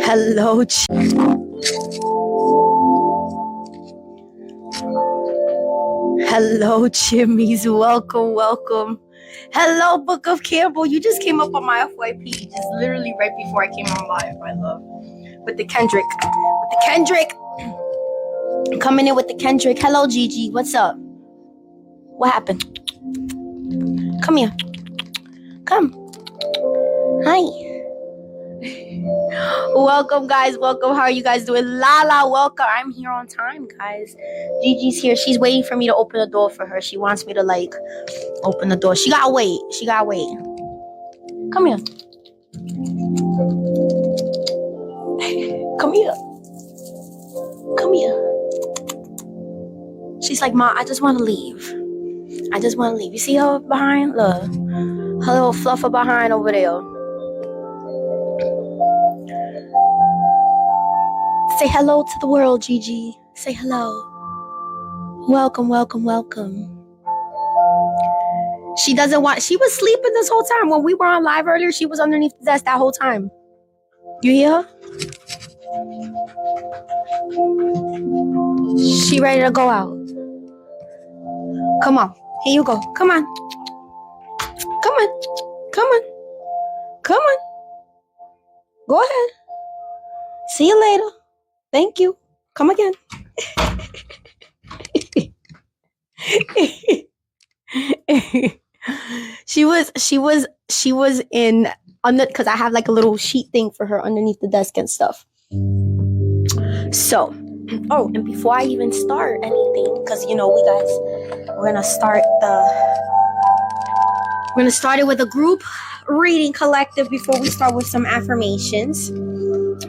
Hello, Hello, Chimis. Welcome. Hello, Book of Campbell. You just came up on my FYP just literally right before I came on live, my love. With the Kendrick. Coming in with the Kendrick. Hello, Gigi. What's up? What happened? Come here. Come. Hi. Welcome, guys. Welcome. How are you guys doing? Lala, welcome. I'm here on time, guys. Gigi's here. She's waiting for me to open the door for her. She wants me to, open the door. She gotta wait. Come here. Come here. She's like, Ma, I just want to leave. You see her behind? Look. Her little fluffer behind over there. Say hello to the world, Gigi. Say hello. Welcome. She was sleeping this whole time. When we were on live earlier, she was underneath the desk that whole time. You hear her? She ready to go out. Come on. Here you go. Come on. Go ahead. See you later. Thank you. Come again. She was in under because I have a little sheet thing for her underneath the desk and stuff. So, and before I even start anything, because we're gonna start it with a group reading collective before we start with some affirmations.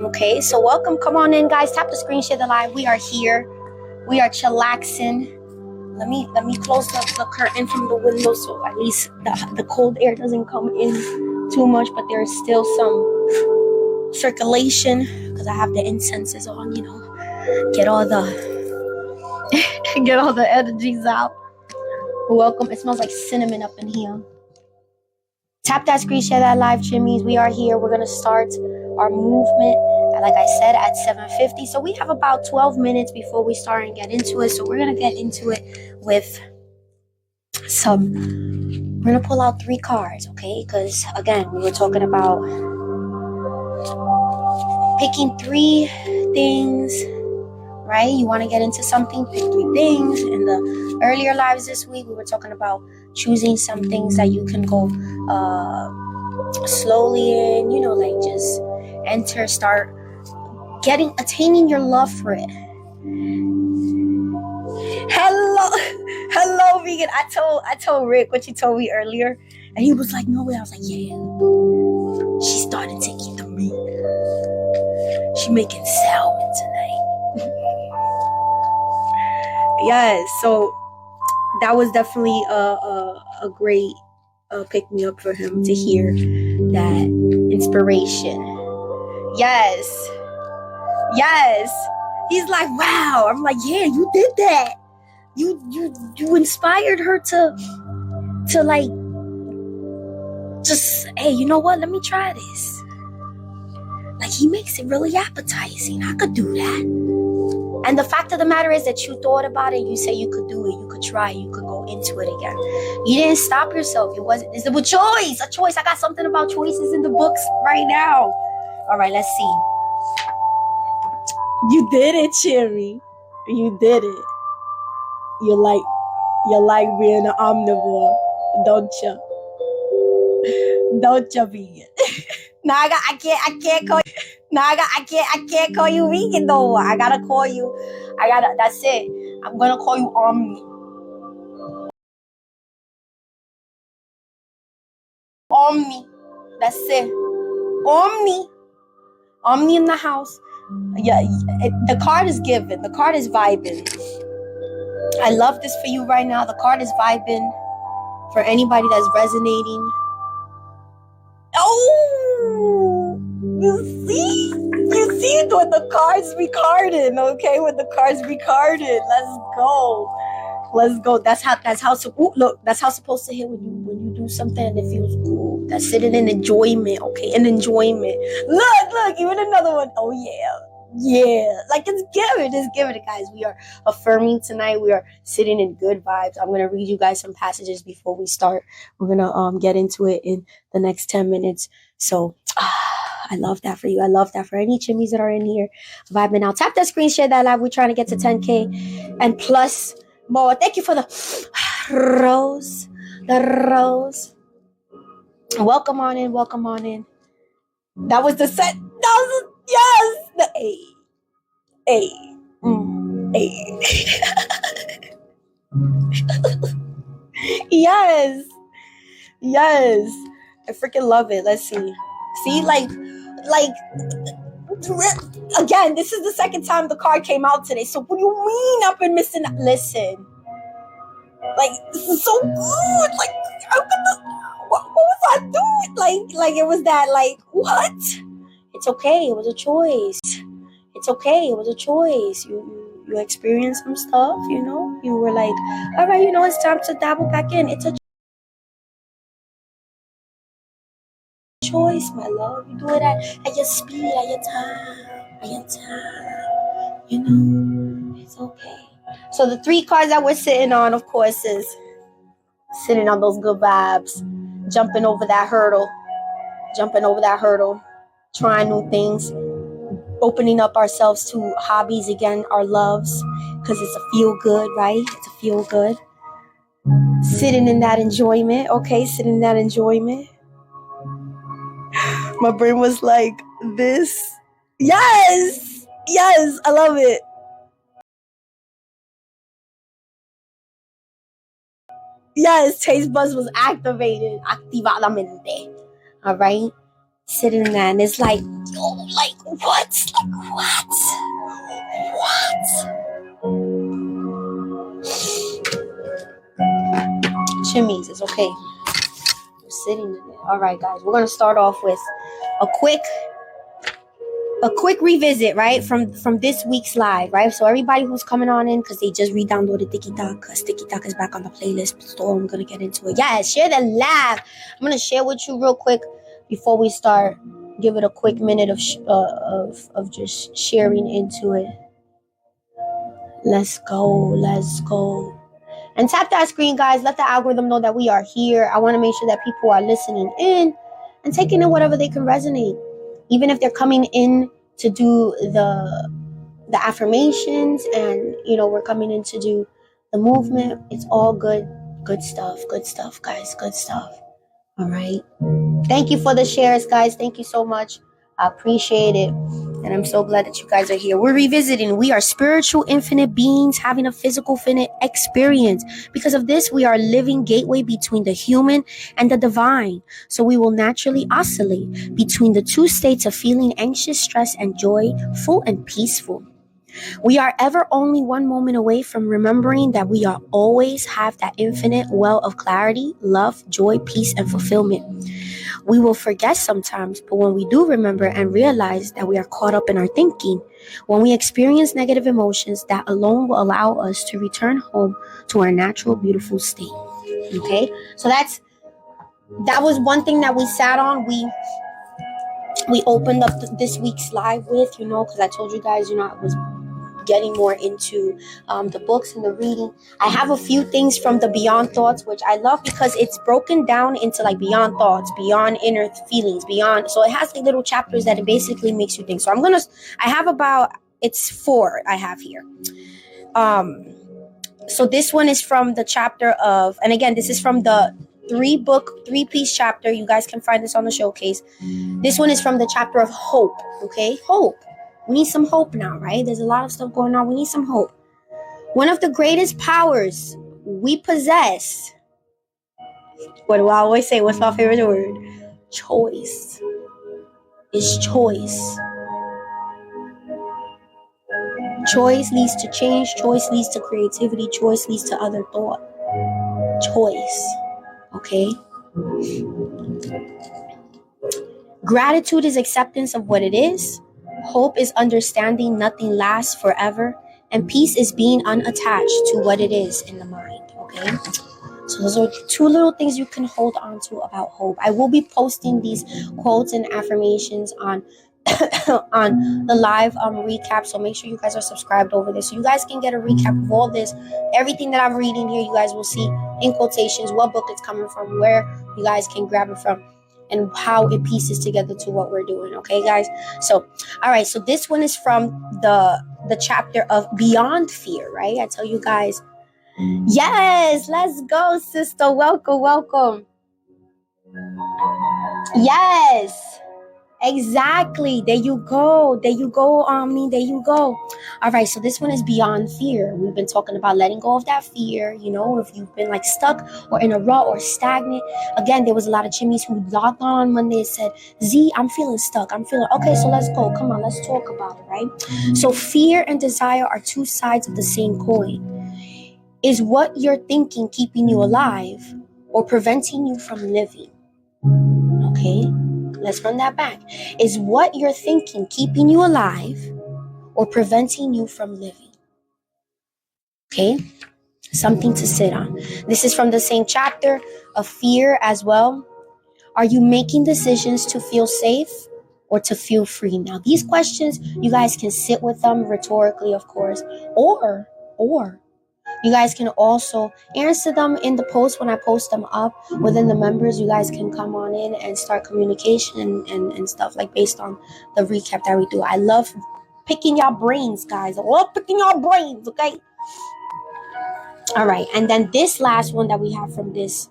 Okay, so welcome. Come on in, guys. Tap the screen, share the live. We are here. We are chillaxing. Let me close the curtain from the window so at least the cold air doesn't come in too much, but there's still some circulation because I have the incenses on, get all the energies out. Welcome. It smells like cinnamon up in here. Tap that screen, share that live, Chimis. We are here. We're going to start our movement, like I said, at 7:50. So we have about 12 minutes before we start and get into it. So we're going to get into it with we're going to pull out 3 cards, okay? Because, again, we were talking about picking 3 things, right? You want to get into something, pick 3 things. In the earlier lives this week, we were talking about choosing some things that you can go slowly in, like just start attaining your love for it. Hello, vegan. I told Rick what you told me earlier, and he was like, no way. I was like, yeah, she's starting to eat the meat. She making salmon tonight. Yes, so that was definitely a great pick me up for him to hear that inspiration. Yes. He's like, wow. I'm like, yeah, you did that. You inspired her to like just, hey, you know what? Let me try this. Like, he makes it really appetizing. I could do that. And the fact of the matter is that you thought about it. You say you could do it. You could try it. You could go into it again. You didn't stop yourself. It's a choice. I got something about choices in the books right now. All right, let's see. You did it, Chimmy. You did it. You like being an omnivore, don't you? Don't you, vegan? I can't call you. I can't call you vegan though. That's it. I'm gonna call you Omni. That's it. Omni in the house. Yeah, the card is given. The card is vibing. I love this for you right now. The card is vibing for anybody that's resonating. Oh, you see what the cards be carding, okay? With the cards be carded. Let's go. That's how look, that's how it's supposed to hit when you do something and it feels good. That's sitting in enjoyment, okay? In enjoyment. Look, even another one. Oh yeah. Like it's given it, guys. We are affirming tonight. We are sitting in good vibes. I'm gonna read you guys some passages before we start. We're gonna get into it in the next 10 minutes. So I love that for you. I love that for any chimneys that are in here vibing out. Tap that screen, share that live. We're trying to get to 10K and plus more. Thank you for the rose. Welcome on in. That was the set. Yes. The A. Yes. I freaking love it. Let's see. See, like again, this is the second time the card came out today. So what do you mean I've been missing? Listen, like this is so good. Like what was I doing? Like it was that. Like what? It's okay. It was a choice. It's okay. It was a choice. You experienced some stuff. You were like, all right. It's time to dabble back in. It's a choice, my love. You do it at your speed, at your time. It's okay. So the 3 cards that we're sitting on, of course, is sitting on those good vibes, jumping over that hurdle, trying new things, opening up ourselves to hobbies again, our loves, because it's a feel good, right? It's a feel good. Sitting in that enjoyment, okay? Sitting in that enjoyment. My brain was like, this. Yes, I love it. Yes, taste buds was activated. Activadamente. All right? Sitting there, and it's like, what? Like, what? Chimis, it's okay. We're sitting in it. All right, guys. We're going to start off with a quick a quick revisit, right, from this week's live, right? So everybody who's coming on in because they just re-downloaded TikTok, because TikTok is back on the playlist, so I'm gonna get into it. Yeah, share the live. I'm gonna share with you real quick before we start. Give it a quick minute of just sharing into it. Let's go. And tap that screen, guys. Let the algorithm know that we are here. I want to make sure that people are listening in and taking in whatever they can resonate. Even if they're coming in to do the affirmations, and we're coming in to do the movement. It's all good. Good stuff, guys. Good stuff. All right. Thank you for the shares, guys. Thank you so much. I appreciate it. And I'm so glad that you guys are here. We're revisiting. We are spiritual infinite beings having a physical finite experience. Because of this, we are a living gateway between the human and the divine. So we will naturally oscillate between the two states of feeling anxious, stress, and joy, full and peaceful. We are ever only one moment away from remembering that we are always have that infinite well of clarity, love, joy, peace, and fulfillment. We will forget sometimes, but when we do remember and realize that we are caught up in our thinking, when we experience negative emotions, that alone will allow us to return home to our natural, beautiful state. Okay? So that was one thing that we sat on. We opened up this week's live with, because I told you guys, I was getting more into the books and the reading. I have a few things from the Beyond Thoughts, which I love because it's broken down into like beyond thoughts, beyond inner feelings, beyond. So it has like little chapters that it basically makes you think. So I have it's 4 I have here. So this one is from the chapter of, and again, this is from the 3-piece chapter. You guys can find this on the showcase. This one is from the chapter of hope. Okay, hope. We need some hope now, right? There's a lot of stuff going on. We need some hope. One of the greatest powers we possess. What do I always say? What's my favorite word? Choice. Is choice. Choice leads to change. Choice leads to creativity. Choice leads to other thought. Choice. Okay? Gratitude is acceptance of what it is. Hope is understanding nothing lasts forever. And peace is being unattached to what it is in the mind. Okay? So those are 2 little things you can hold on to about hope. I will be posting these quotes and affirmations on on the live recap. So make sure you guys are subscribed over there so you guys can get a recap of all this. Everything that I'm reading here, you guys will see in quotations what book it's coming from, where you guys can grab it from, and how it pieces together to what we're doing. Okay, guys? So, all right. So this one is from the chapter of Beyond Fear, right? I tell you guys, yes, let's go, sister. Welcome. Yes. Exactly. There you go. There you go, Omni. There you go. All right. So this one is Beyond Fear. We've been talking about letting go of that fear. If you've been like stuck or in a rut or stagnant. Again, there was a lot of Chimis who logged on Monday and said, Z, I'm feeling stuck. Okay, so let's go. Come on, let's talk about it, right? So fear and desire are 2 sides of the same coin. Is what you're thinking keeping you alive or preventing you from living? Okay. Let's run that back. Is what you're thinking keeping you alive or preventing you from living? Okay? Something to sit on. This is from the same chapter of fear as well. Are you making decisions to feel safe or to feel free? Now, these questions, you guys can sit with them rhetorically, of course, or you guys can also answer them in the post when I post them up within the members. You guys can come on in and start communication and stuff like based on the recap that we do. I love picking your brains, guys. I love picking your brains, okay? All right. And then this last one that we have from this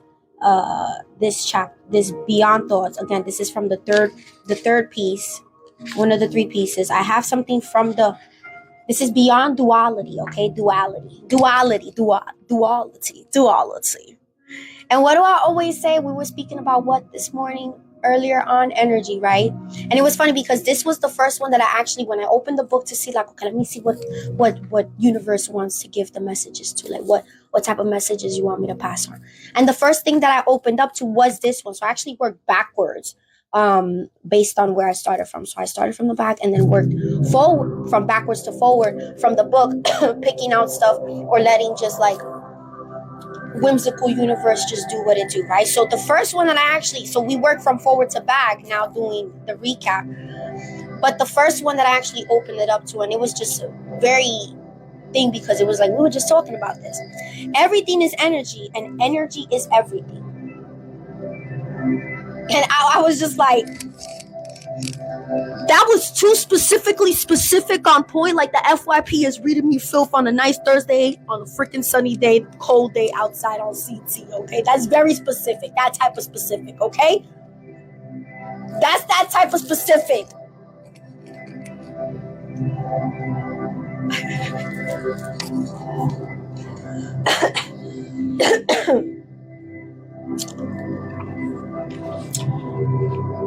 this Beyond Thoughts. Again, this is from the third piece, one of the 3 pieces. I have something from this is Beyond Duality, okay? Duality. And what do I always say? We were speaking about what this morning, earlier on, energy, right? And it was funny because this was the first one that I actually, when I opened the book to see, like, okay, let me see what universe wants to give the messages to, like what type of messages you want me to pass on. And the first thing that I opened up to was this one. So I actually worked backwards based on where I started from. So I started from the back and then worked forward, from backwards to forward from the book, picking out stuff or letting just like whimsical universe just do what it do, right? So the first one that so we work from forward to back now doing the recap. But the first one that I actually opened it up to, and it was just a very thing because it was like, we were just talking about this. Everything is energy and energy is everything. And I was just like, that was too specific on point. Like the FYP is reading me filth on a nice Thursday on a freaking sunny day, cold day outside on CT. Okay, that's very specific. That type of specific. Okay, that's that type of specific.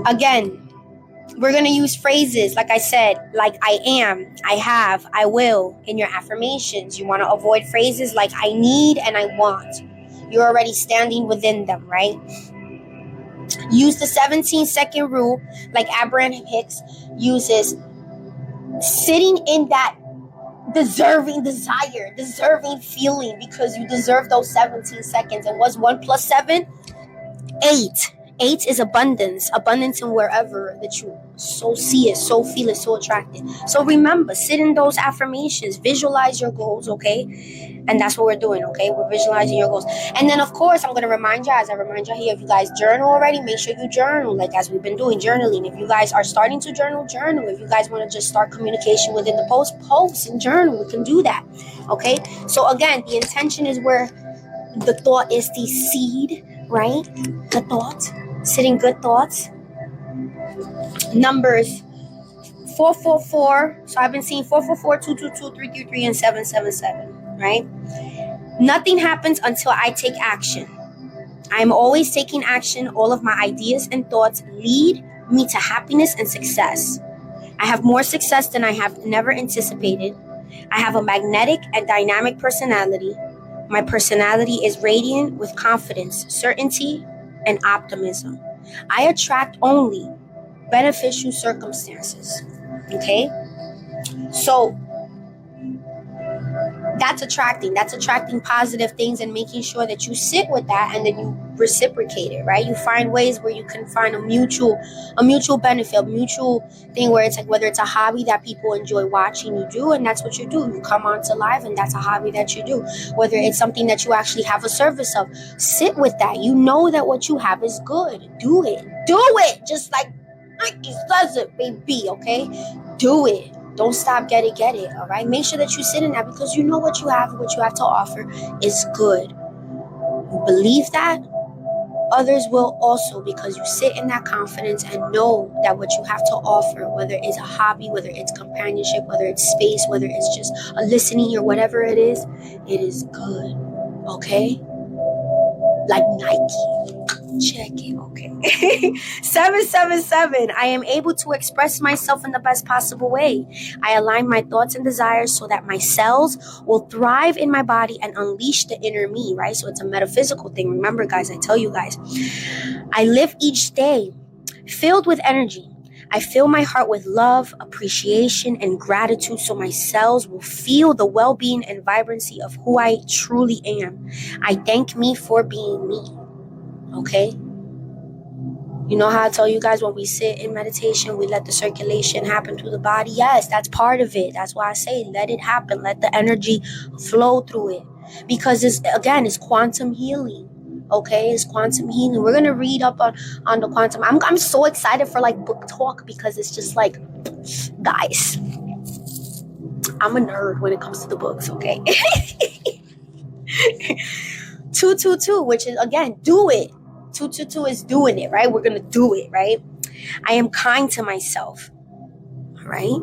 Again, we're going to use phrases, like I said, like I am, I have, I will in your affirmations. You want to avoid phrases like I need and I want. You're already standing within them, right? Use the 17-second rule, like Abraham Hicks uses, sitting in that deserving desire, deserving feeling, because you deserve those 17 seconds. And what's 1 + 7? 8. 8 is abundance in wherever that you so see it, so feel it, so attracted. So remember, sit in those affirmations, visualize your goals, okay? And that's what we're doing, okay? We're visualizing your goals. And then, of course, I'm going to remind you, as I remind you here, if you guys journal already, make sure you journal, like as we've been doing, journaling. If you guys are starting to journal, journal. If you guys want to just start communication within the post and journal, we can do that, okay? So, again, the intention is where the thought is the seed, right? The thought. Sitting good thoughts. Numbers 444. So I've been seeing 444, 222, 333, and 777, right? Nothing happens until I take action. I'm always taking action. All of my ideas and thoughts lead me to happiness and success. I have more success than I have never anticipated. I have a magnetic and dynamic personality. My personality is radiant with confidence, certainty, and optimism. I attract only beneficial circumstances. Okay? So that's attracting positive things and making sure that you sit with that and then you reciprocate it, right? You find ways where you can find a mutual benefit, a mutual thing where it's like, whether it's a hobby that people enjoy watching you do, and that's what you do. You come onto live and that's a hobby that you do. Whether it's something that you actually have a service of, sit with that. You know that what you have is good. Do it. Just like Nike says it, baby, okay? Do it. Don't stop, get it, all right? Make sure that you sit in that because you know what you have to offer is good. You believe that, others will also, because you sit in that confidence and know that what you have to offer, whether it's a hobby, whether it's companionship, whether it's space, whether it's just a listening or whatever it is good, okay? Like Nike. Check it, okay? 777. I am able to express myself in the best possible way. I align my thoughts and desires so that my cells will thrive in my body and unleash the inner me, right? So it's a metaphysical thing. Remember, guys, I tell you guys, I live each day filled with energy. I fill my heart with love, appreciation, and gratitude so my cells will feel the well-being and vibrancy of who I truly am. I thank me for being me. Okay? You know how I tell you guys when we sit in meditation, we let the circulation happen through the body? Yes, that's part of it. That's why I say let it happen. Let the energy flow through it. Because it's quantum healing. Okay? It's quantum healing. We're going to read up on the quantum. I'm so excited for like book talk because it's just like, guys, I'm a nerd when it comes to the books, okay? 222, which is, again, do it. 222 is doing it, right? We're going to do it, right? I am kind to myself, right?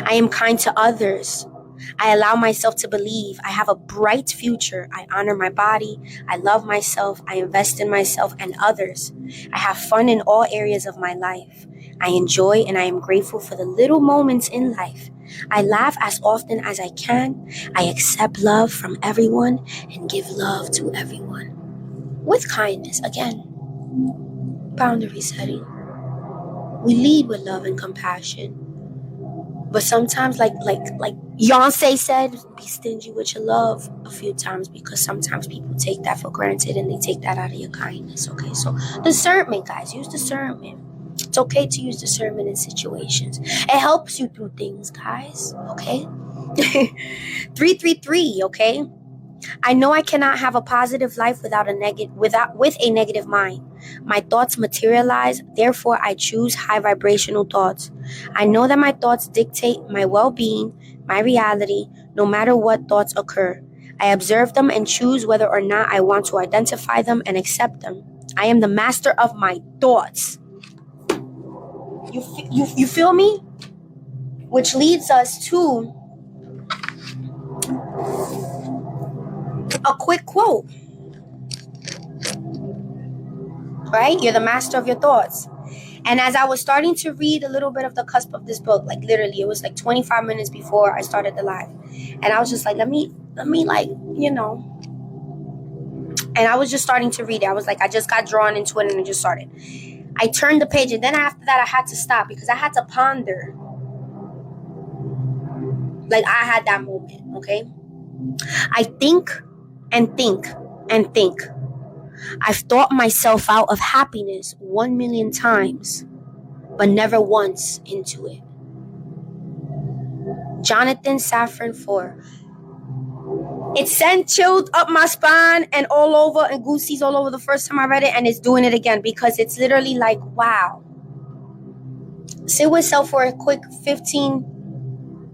I am kind to others. I allow myself to believe I have a bright future. I honor my body. I love myself. I invest in myself and others. I have fun in all areas of my life. I enjoy and I am grateful for the little moments in life. I laugh as often as I can. I accept love from everyone and give love to everyone. With kindness, again, boundary setting. We lead with love and compassion. But sometimes, like Beyonce said, be stingy with your love a few times, because sometimes people take that for granted and they take that out of your kindness. Okay, so discernment, guys. Use discernment. It's okay to use discernment in situations. It helps you through things, guys. Okay. 333. Okay. I know I cannot have a positive life with a negative mind. My thoughts materialize, therefore I choose high vibrational thoughts. I know that my thoughts dictate my well-being, my reality, no matter what thoughts occur. I observe them and choose whether or not I want to identify them and accept them. I am the master of my thoughts. You feel me? Which leads us to a quick quote. Right? You're the master of your thoughts. And as I was starting to read a little bit of the cusp of this book, like literally, it was like 25 minutes before I started the live. And I was just like, let me like, and I was just starting to read it. I was like, I just got drawn into it and I just started. I turned the page, and then after that, I had to stop because I had to ponder. Like, I had that moment, okay? I think and think and think. I've thought myself out of happiness 1,000,000 times, but never once into it. Jonathan Safran 4. It sent chills up my spine and all over, and goosies all over the first time I read it, and it's doing it again because it's literally like, wow. Sit with self for a quick 15.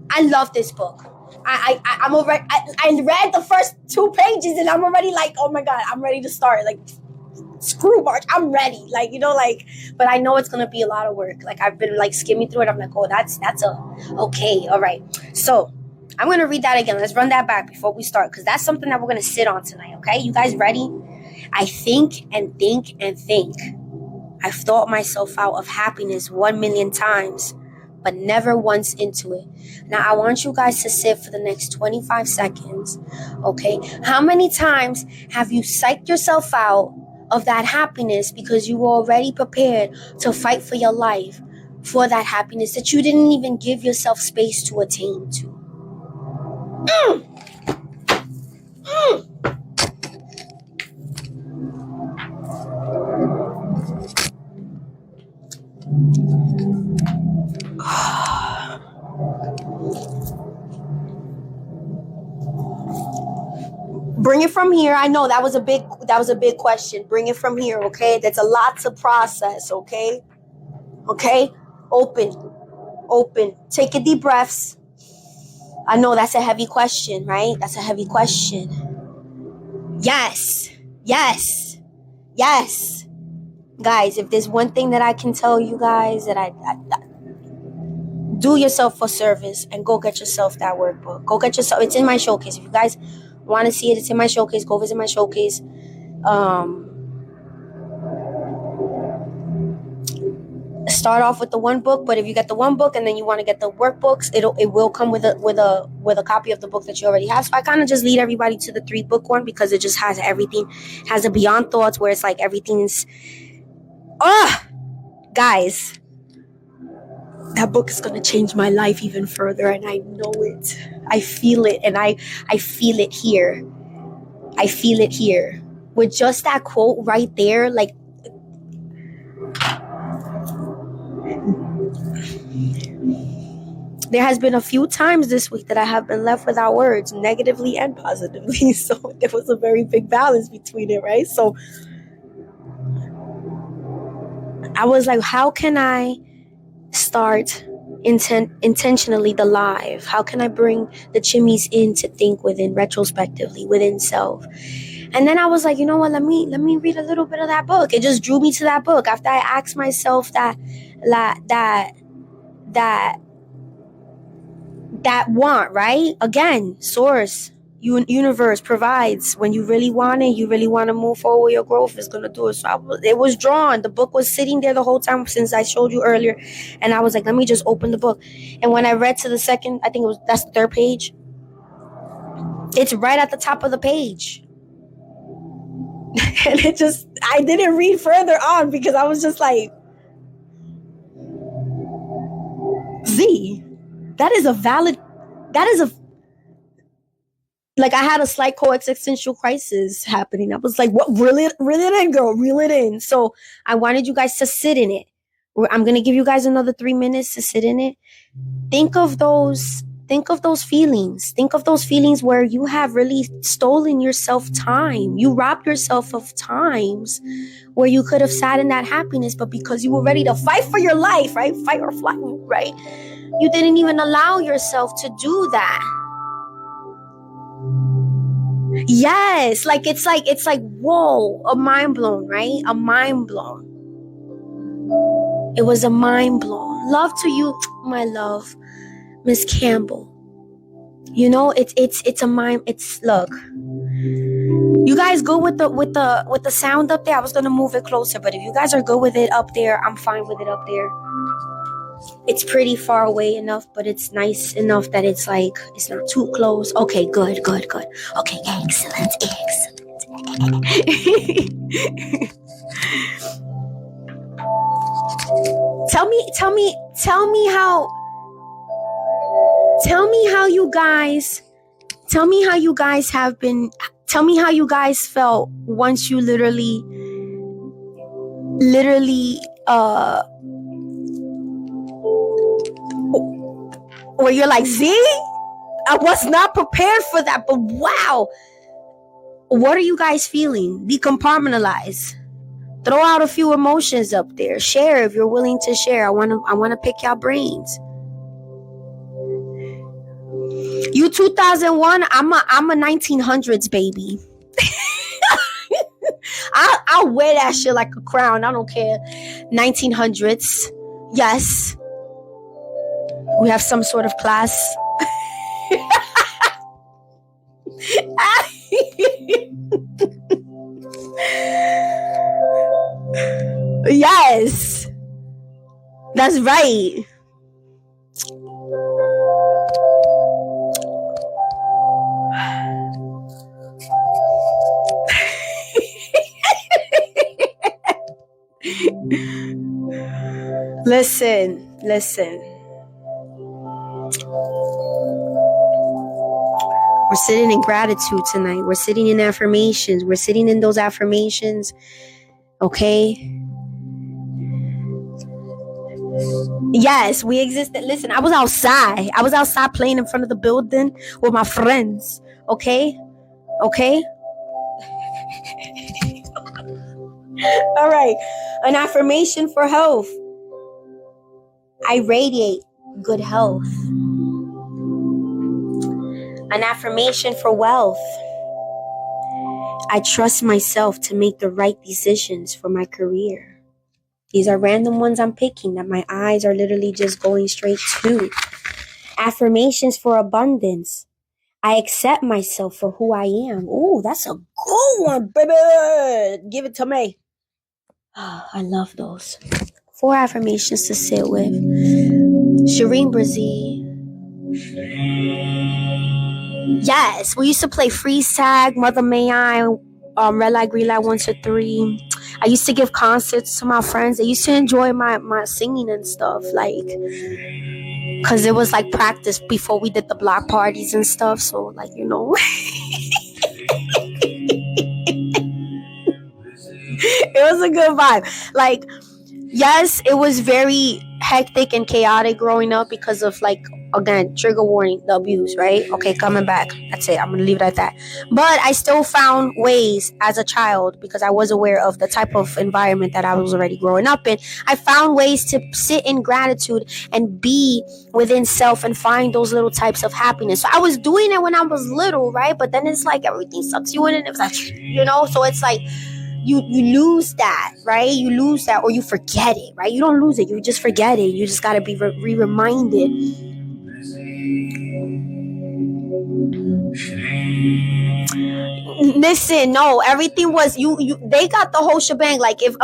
I love this book. I'm already. I read the first 2 pages and I'm already like, oh my god, I'm ready to start. Like, screw March, I'm ready. Like, but I know it's gonna be a lot of work. Like, I've been like skimming through it. I'm like, oh, that's okay, all right. So I'm gonna read that again. Let's run that back before we start, because that's something that we're gonna sit on tonight. Okay, you guys ready? I think and think and think. I've thought myself out of happiness 1,000,000 times, but never once into it. Now, I want you guys to sit for the next 25 seconds, okay? How many times have you psyched yourself out of that happiness because you were already prepared to fight for your life, for that happiness that you didn't even give yourself space to attain to? Bring it from here. I know that was a big question. Bring it from here, okay? That's a lot to process, okay? Okay? Open. Take a deep breaths. I know that's a heavy question, right? That's a heavy question. Yes. Guys, if there's one thing that I can tell you guys, that I do yourself a service and go get yourself that workbook. Go get yourself. It's in my showcase. If you guys want to see it, it's in my showcase. Go visit my showcase. Start off with the one book, but if you get the one book and then you want to get the workbooks, it will come with a copy of the book that you already have. So I kind of just lead everybody to the 3-book one because it just has everything. Has a Beyond Thoughts where it's like everything's guys, that book is going to change my life even further, and I know it. I feel it, and I feel it here. I feel it here. With just that quote right there, like, there has been a few times this week that I have been left without words, negatively and positively. So there was a very big balance between it, right? So I was like, how can I start intentionally the live? How can I bring the Chimis in to think within, retrospectively, within self? And then I was like, you know what, let me read a little bit of that book. It just drew me to that book after I asked myself that want, right? Again, source, universe provides. When you really want it, you really want to move forward, your growth is going to do it. So it was drawn. The book was sitting there the whole time since I showed you earlier. And I was like, let me just open the book. And when I read to the second, I think that's the 3rd page. It's right at the top of the page. And I didn't read further on because I was just like, Z, that is a like, I had a slight co-existential crisis happening. I was like, what? Reel it in, girl. Reel it in. So I wanted you guys to sit in it. I'm going to give you guys another 3 minutes to sit in it. Think of those feelings. Think of those feelings where you have really stolen yourself time. You robbed yourself of times where you could have sat in that happiness, but because you were ready to fight for your life, right? Fight or flight, right? You didn't even allow yourself to do that. Yes, like it's like whoa, a mind blown, right? A mind blown. It was a mind blown. Love to you, my love, Miss Campbell. You know, it's a mind. It's, look. You guys go with the sound up there. I was gonna move it closer, but if you guys are good with it up there, I'm fine with it up there. It's pretty far away enough, but it's nice enough that it's like, it's not too close. Okay, good. Okay, excellent. Tell me how you guys have been. Tell me how you guys felt once you literally where you're like, Z, I was not prepared for that, but wow. What are you guys feeling? Decompartmentalize. Throw out a few emotions up there. Share if you're willing to share. I wanna pick your brains. You 2001, I'm a 1900s baby. I'll wear that shit like a crown. I don't care. 1900s. Yes. We have some sort of class. Yes. That's right. Listen. We're sitting in gratitude tonight. We're sitting in affirmations. We're sitting in those affirmations. Okay? Yes, we existed. Listen, I was outside. Playing in front of the building with my friends. Okay? All right. An affirmation for health. I radiate good health. An affirmation for wealth. I trust myself to make the right decisions for my career. These are random ones I'm picking that my eyes are literally just going straight to. Affirmations for abundance. I accept myself for who I am. Ooh, that's a good one, baby. Give it to me. Oh, I love those. 4 affirmations to sit with. Shireen Brazil. Yes, we used to play freeze tag, Mother May I, Red Light, Green Light, 1, 2, 3. I used to give concerts to my friends. They used to enjoy my singing and stuff, like, because it was like practice before we did the block parties and stuff. So, like, you know. It was a good vibe. Like, yes, it was very hectic and chaotic growing up because of, like, again, trigger warning, the abuse, right? Okay, coming back. That's it. I'm going to leave it at that. But I still found ways as a child, because I was aware of the type of environment that I was already growing up in. I found ways to sit in gratitude and be within self and find those little types of happiness. So I was doing it when I was little, right? But then it's like everything sucks you in, and it was like, you know, so it's like, you lose that, right? You lose that, or you forget it, right? You don't lose it, you just forget it. You just got to be reminded. Listen, no, everything was you. They got the whole shebang. Like, if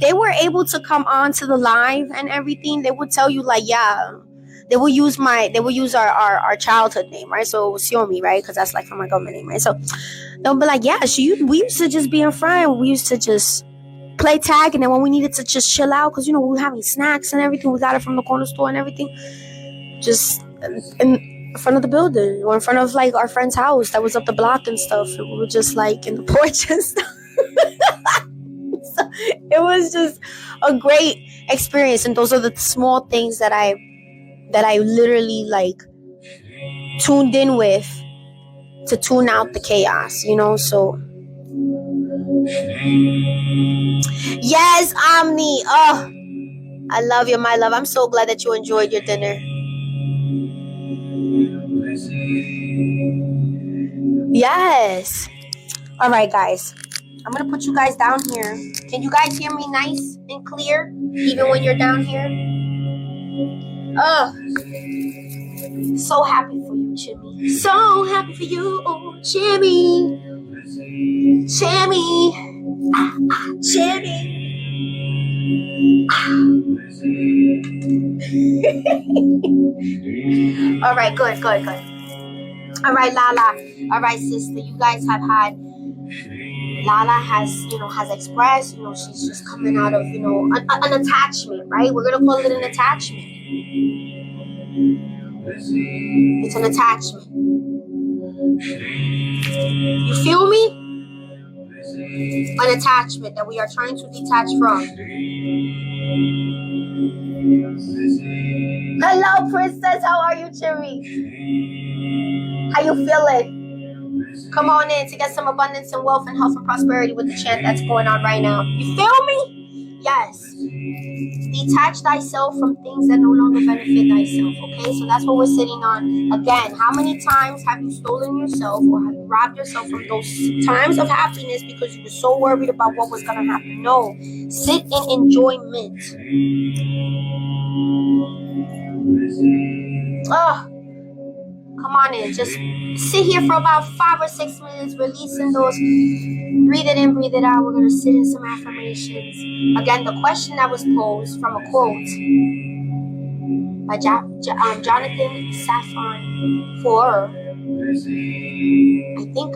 they were able to come on to the live and everything, they would tell you, like, yeah, they will use our childhood name, right? So Xiaomi, right? Because that's my government name, right? So they'll be like, yeah, we used to just be a friend. We used to just play tag, and then when we needed to just chill out, because we were having snacks and everything, we got it from the corner store and everything, just in front of the building or in front of like our friend's house that was up the block and stuff. And we were just like in the porch and stuff. So it was just a great experience, and those are the small things that I literally like tuned in with to tune out the chaos, so yes, Omni. Oh, I love you, my love. I'm so glad that you enjoyed your dinner. Yes. All right, guys. I'm going to put you guys down here. Can you guys hear me nice and clear, even when you're down here? Oh, so happy for you, Chimmy. So happy for you, Chimmy. Chimmy. Chimmy. All right, good. All right, Lala. All right, sister. You guys have had. Lala has expressed, she's just coming out of, an attachment, right? We're gonna call it an attachment. It's an attachment. You feel me? An attachment that we are trying to detach from. Hello, princess. How are you, Chimmy? How you feeling? Come on in to get some abundance and wealth and health and prosperity with the chant that's going on right now. You feel me? Yes. Detach thyself from things that no longer benefit thyself, okay? So that's what we're sitting on. Again, how many times have you stolen yourself or have you robbed yourself from those times of happiness because you were so worried about what was going to happen? No. Sit in enjoyment. Oh, come on in. Just sit here for about 5 or 6 minutes, releasing those. Breathe it in, breathe it out. We're going to sit in some affirmations. Again, the question that was posed from a quote by Jonathan Safran for I think.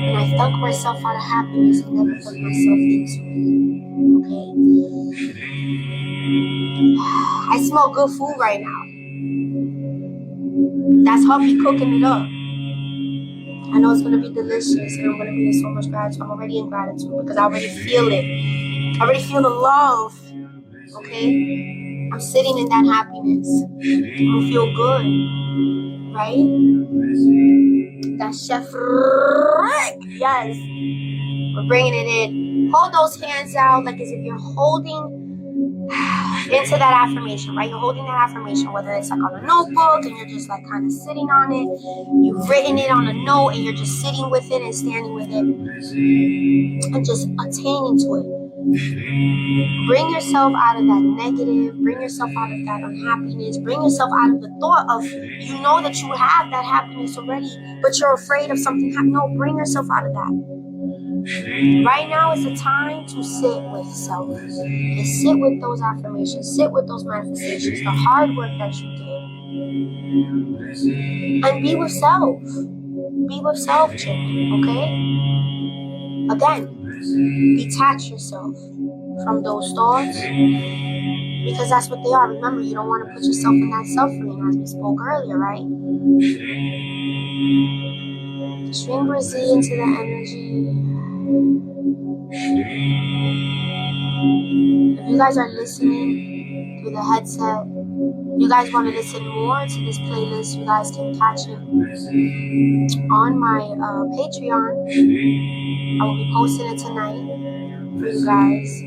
And I thunk myself out of happiness and never put myself into it. Okay? I smell good food right now. That's hubby cooking it up. I know it's going to be delicious, and I'm going to be in so much gratitude. I'm already in gratitude because I already feel it. I already feel the love. Okay? I'm sitting in that happiness. I'm going to feel good. Right? That Chef Rick. Yes. We're bringing it in. Hold those hands out like as if you're holding into that affirmation, right? You're holding that affirmation, whether it's like on a notebook and you're just like kind of sitting on it. You've written it on a note and you're just sitting with it and standing with it and just attaining to it. Bring yourself out of that negative. Bring yourself out of that unhappiness. Bring yourself out of the thought of, you know that you have that happiness already, but you're afraid of something happening. No, bring yourself out of that. Right now is the time to sit with self. And sit with those affirmations. Sit with those manifestations. The hard work that you did. And be with self. Be with self, Jimmy. Okay? Again, detach yourself from those thoughts. Because that's what they are. Remember, you don't want to put yourself in that suffering as we spoke earlier, right? String Brazil into the energy. If you guys are listening through the headset, you guys want to listen more to this playlist, you guys can catch it on my Patreon. I will be posting it tonight for you guys.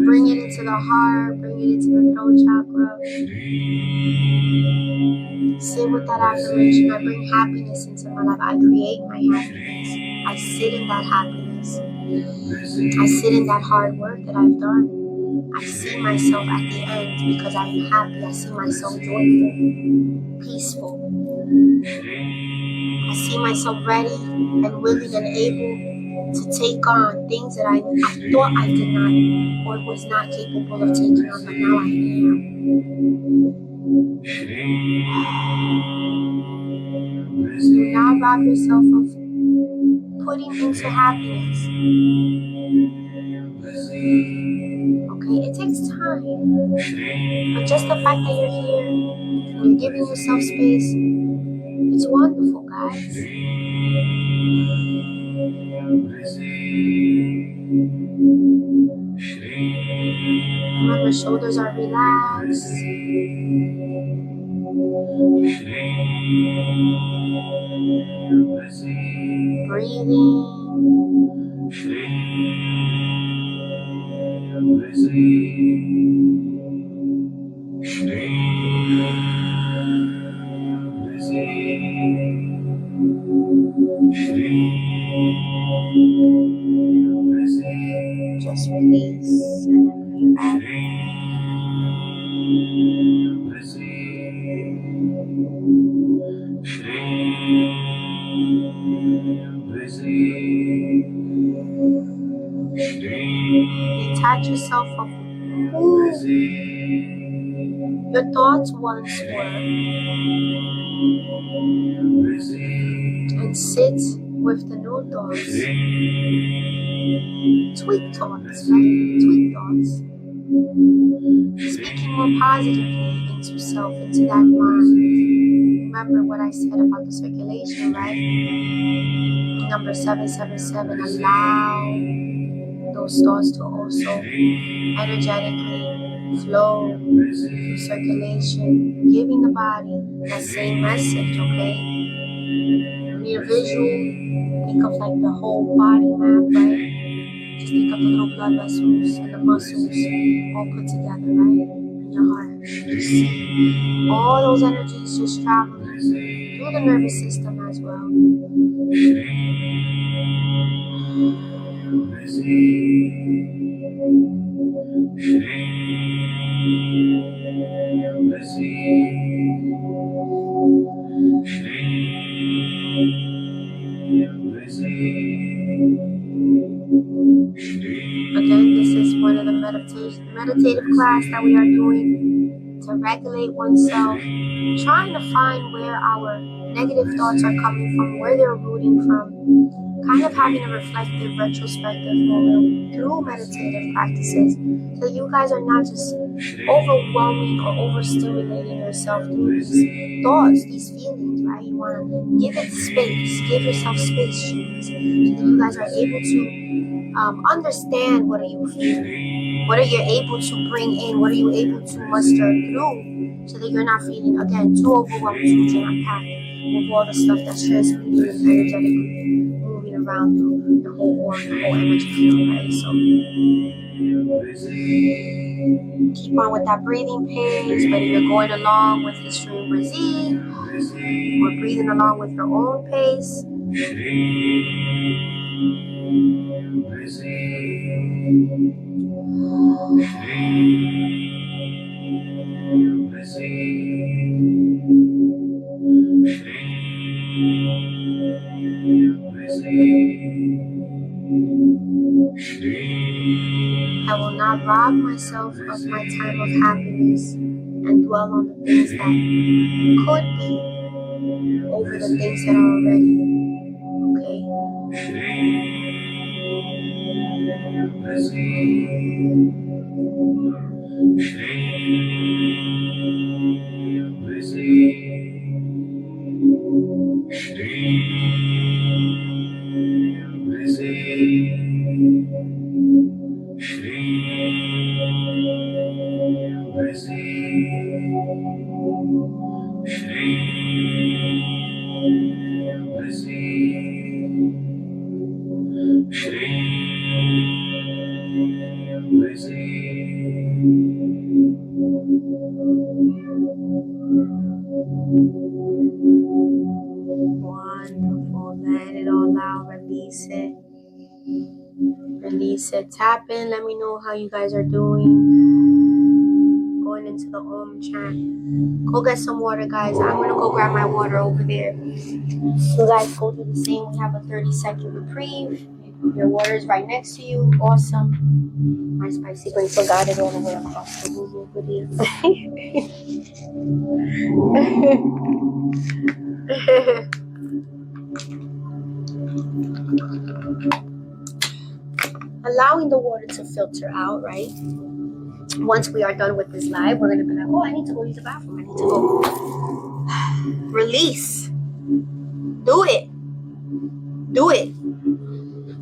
Bring it into the heart, bring it into the throat chakra. Sit with that affirmation. I bring happiness into my life. I create my happiness. I sit in that happiness. I sit in that hard work that I've done. I see myself at the end because I am happy. I see myself joyful, peaceful. I see myself ready and willing and able to take on things that I thought I did not or was not capable of taking on, but now I am. Do not rob yourself of putting into happiness. Okay, it takes time. But just the fact that you're here and you're giving yourself space, it's wonderful, guys. Remember, shoulders are relaxed. Breathing. Just release and then bring back. Detach yourself from who your thoughts once were and sit with the new thoughts. Tweak thoughts, right? Tweak thoughts. Speaking more positively into self, into that mind. Remember what I said about the circulation, right? Number 777, allow those thoughts to also energetically flow through circulation, giving the body that same message, okay? When you're visual, think of like the whole body map, right? Just think of the little blood vessels and the muscles all put together, right? In your heart. Just see all those energies just traveling through the nervous system as well. Again, this is one of the meditative class that we are doing to regulate oneself, trying to find where our negative thoughts are coming from, where they're rooting from, kind of having a reflective, retrospective moment through meditative practices, so you guys are not just overwhelming or overstimulating yourself through these thoughts, these feelings, right? You want to give it space, give yourself space, Chimis, so that you guys are able to understand what are you feeling, what are you able to bring in, what are you able to muster through, so that you're not feeling, again, too overwhelmed, too jam-packed with all the stuff that's transmuting and energetically moving around through the whole aura, the whole energy field, right? So keep on with that breathing pace, whether you're going along with history in Brazil or breathing along with your own pace. I will not rob myself of my time of happiness and dwell on the things that could be over the things that are already. Okay? Wonderful. Let it all out. Release it. Release it. Tap in. Let me know how you guys are doing. Going into the Om chant. Go get some water, guys. I'm going to go grab my water over there. So guys, go do the same. We have a 30-second reprieve. Your water is right next to you. Awesome. My spicy brain forgot it all the way across the room over there. Allowing the water to filter out, right? Once we are done with this live, we're going to be like, oh, I need to go use the bathroom. I need to go. Release. Do it. Do it.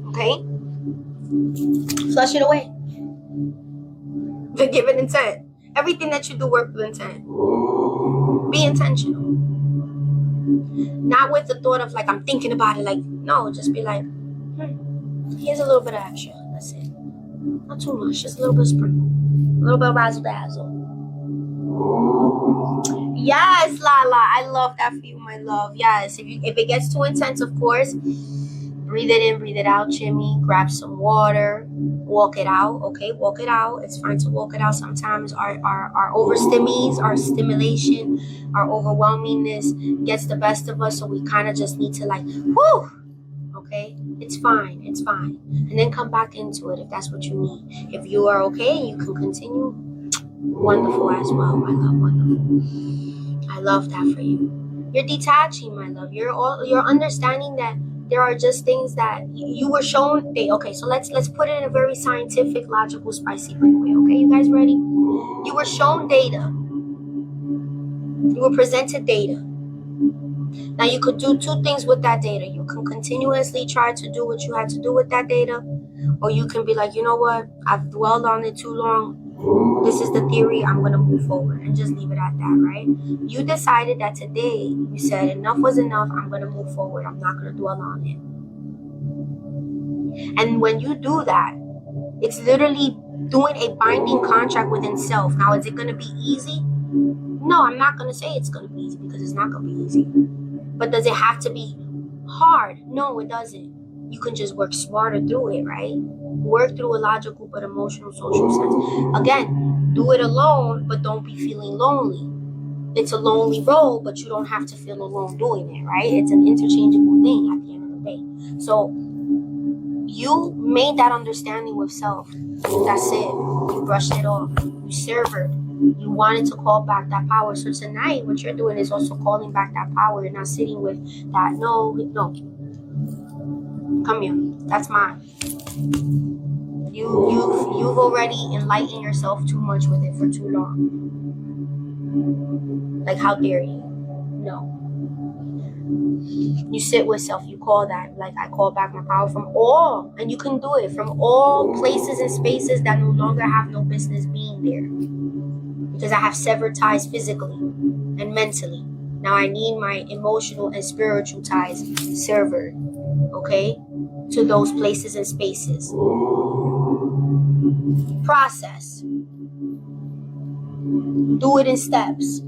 Okay? Flush it away. Give it intent. Everything that you do, work with intent. Be intentional. Not with the thought of like, I'm thinking about it. Like, no, just be like, here's a little bit of extra. That's it. Not too much. Just a little bit of sprinkle. A little bit of razzle dazzle. Yes, Lala. I love that for you, my love. Yes. If it gets too intense, of course, breathe it in, breathe it out, Jimmy. Grab some water. Walk it out. Okay, walk it out. It's fine to walk it out. Sometimes our overstimies, our stimulation, our overwhelmingness gets the best of us. So we kind of just need to like, whoo. Okay, it's fine. It's fine. And then come back into it if that's what you need. If you are okay and you can continue, wonderful as well. I love wonderful. I love that for you. You're detaching, my love. You're understanding that there are just things that you were shown. Okay, so let's put it in a very scientific, logical, spicy way. Okay, you guys ready? You were shown data. You were presented data. Now you could do two things with that data. You can continuously try to do what you had to do with that data, or you can be like, you know what? I've dwelled on it too long. This is the theory. I'm going to move forward and just leave it at that, right? You decided that today, you said enough was enough. I'm going to move forward. I'm not going to dwell on it. And when you do that, it's literally doing a binding contract within self. Now, is it going to be easy? No, I'm not going to say it's going to be easy because it's not going to be easy. But does it have to be hard? No, it doesn't. You can just work smarter through it, right? Work through a logical but emotional, social sense. Again, do it alone, but don't be feeling lonely. It's a lonely road, but you don't have to feel alone doing it, right? It's an interchangeable thing at the end of the day. So you made that understanding with self. That's it. You brushed it off. You severed. You wanted to call back that power. So tonight, what you're doing is also calling back that power. You're not sitting with that. No. Come here. That's mine. You've already enlightened yourself too much with it for too long. Like, how dare you? No. You sit with self. You call that. Like, I call back my power from all. And you can do it from all places and spaces that no longer have no business being there. Because I have severed ties physically and mentally. Now I need my emotional and spiritual ties severed, okay, to those places and spaces. Process. Do it in steps.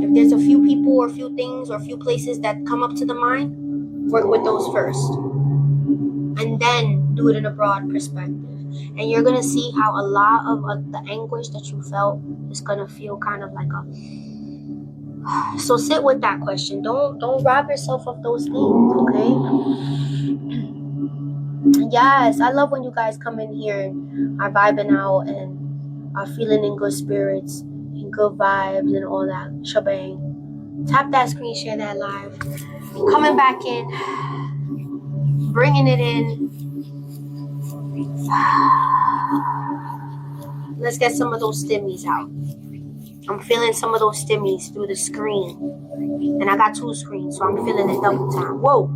If there's a few people or a few things or a few places that come up to the mind, work with those first. And then do it in a broad perspective. And you're going to see how a lot of the anguish that you felt is going to feel kind of like a... So sit with that question. Don't rob yourself of those things, okay? Yes, I love when you guys come in here and are vibing out and are feeling in good spirits and good vibes and all that shebang. Tap that screen, share that live. Coming back in, bringing it in. Let's get some of those stimmies out. I'm feeling some of those stimmies through the screen. And I got two screens, so I'm feeling it double time. Whoa.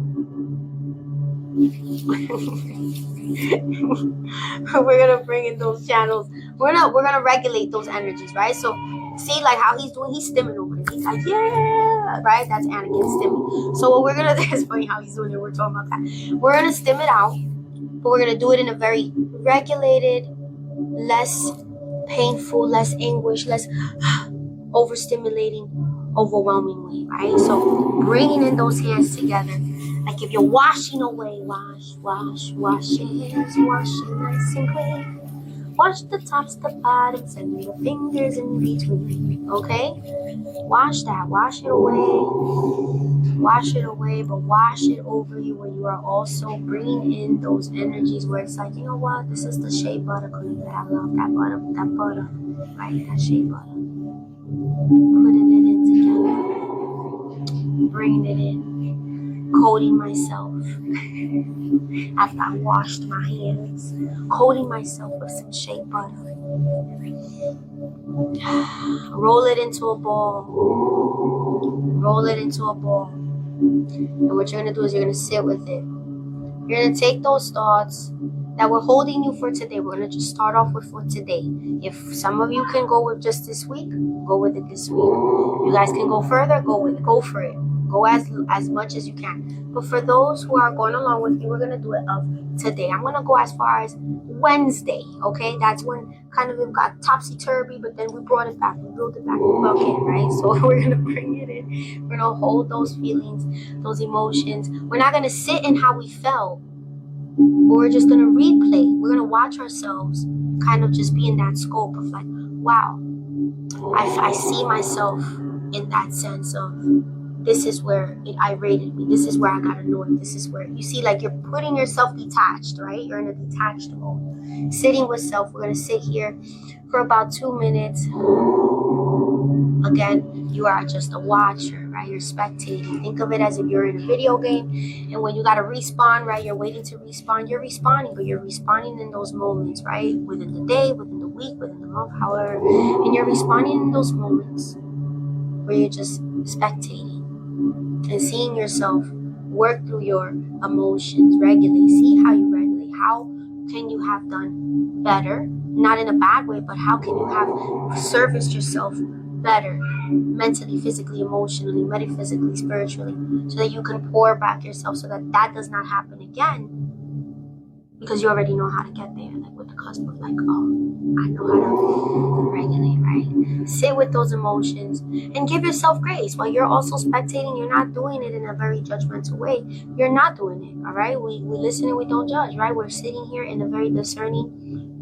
We're gonna bring in those channels. We're gonna regulate those energies, right? So see like how he's doing, he's stimming over there. He's like, yeah, right? That's Anakin stimming. So what we're gonna do is funny how he's doing it. We're talking about that. We're gonna stim it out, but we're gonna do it in a very regulated, less painful, less anguish, less overstimulating, overwhelming way, right? So bringing in those hands together, like if you're washing away, wash your hands, wash it nice and clean. Wash the tops, the bottoms, and the fingers in between, okay? Wash that, wash it away, but wash it over you where you are also bringing in those energies where it's like, you know what, this is the shea butter cream that I love, that butter, right, that shea butter. Putting it in together, bringing it in. coating myself after I washed my hands, coating myself with some shea butter. Roll it into a ball. Roll it into a ball. And what you're going to do is you're going to sit with it. You're going to take those thoughts that were holding you for today. We're going to just start off with for today. If some of you can go with just this week, go with it this week. If you guys can go further, go for it. Go as much as you can. But for those who are going along with me, we're going to do it of today. I'm going to go as far as Wednesday, okay? That's when kind of it got topsy-turvy, but then we brought it back. We built it back again, right? So we're going to bring it in. We're going to hold those feelings, those emotions. We're not going to sit in how we felt. But we're just going to replay. We're going to watch ourselves kind of just be in that scope of like, wow, I see myself in that sense of this is where it irated me. This is where I got annoyed. This is where, you see, like you're putting yourself detached, right? You're in a detached mode. Sitting with self. We're going to sit here for about 2 minutes. Again, you are just a watcher, right? You're spectating. Think of it as if you're in a video game, and when you got to respawn, right? You're waiting to respawn. You're respawning, but you're respawning in those moments, right? Within the day, within the week, within the month, however. And you're respawning in those moments where you're just spectating and seeing yourself work through your emotions, regulate. See how you regulate. How can you have done better? Not in a bad way, but how can you have serviced yourself better mentally, physically, emotionally, metaphysically, spiritually, so that you can pour back yourself so that that does not happen again, because you already know how to get there, like with the cusp of like, oh, I know how to regulate, right? Sit with those emotions and give yourself grace. While you're also spectating, you're not doing it in a very judgmental way. You're not doing it, all right? We listen and we don't judge, right? We're sitting here in a very discerning,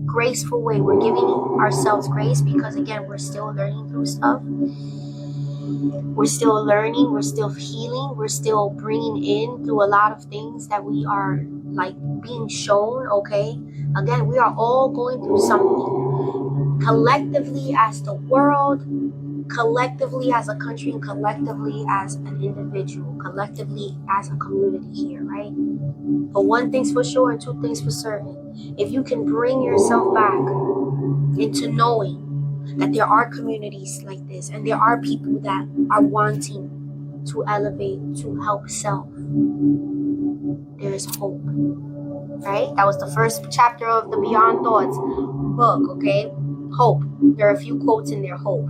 graceful way. We're giving ourselves grace because, again, we're still learning through stuff. We're still learning. We're still healing. We're still bringing in through a lot of things that we are like being shown, okay? Again, we are all going through something collectively as the world, collectively as a country, and collectively as an individual, collectively as a community here, right? But one thing's for sure and two things for certain. If you can bring yourself back into knowing that there are communities like this and there are people that are wanting to elevate, to help self, there is hope, right? That was the first chapter of the Beyond Thoughts book, okay? Hope. There are a few quotes in there. Hope.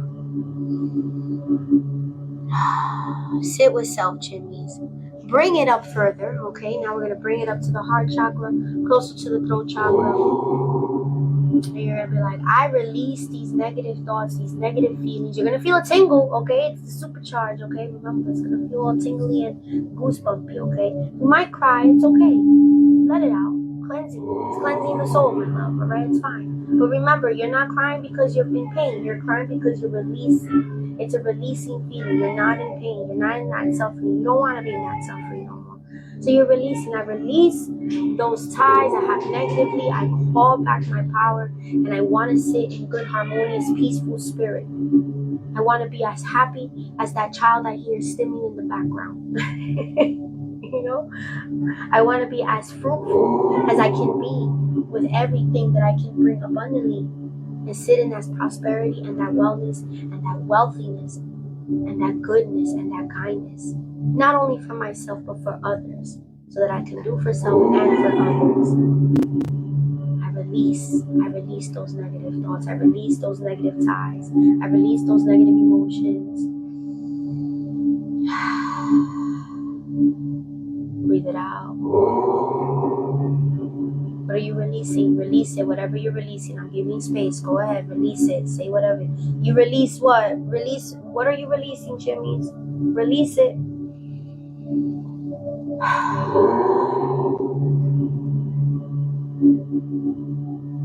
Sit with self, Chimis. Bring it up further, okay? Now we're going to bring it up to the heart chakra, closer to the throat chakra. And you're going to be like, I release these negative thoughts, these negative feelings. You're going to feel a tingle, okay? It's the supercharge, okay? Remember, it's going to feel all tingly and goosebumpy, okay? You might cry. It's okay. Let it out. Cleansing. It's cleansing the soul, my love, all right? It's fine. But remember, you're not crying because you're in pain. You're crying because you're releasing. It's a releasing feeling. You're not in pain. You're not in that suffering. You don't want to be in that suffering no more. So you're releasing. I release those ties I have negatively. I call back my power. And I want to sit in good, harmonious, peaceful spirit. I want to be as happy as that child I hear stimming in the background. You know? I want to be as fruitful as I can be with everything that I can bring abundantly, and sit in that prosperity and that wellness and that wealthiness and that goodness and that kindness, not only for myself but for others, so that I can do for self and for others. I release those negative thoughts. I release those negative ties. I release those negative emotions. Breathe it out. What are you releasing? Release it. Whatever you're releasing, I'm giving space. Go ahead, release it. Say whatever. You release what? Release. What are you releasing, Chimis? Release it.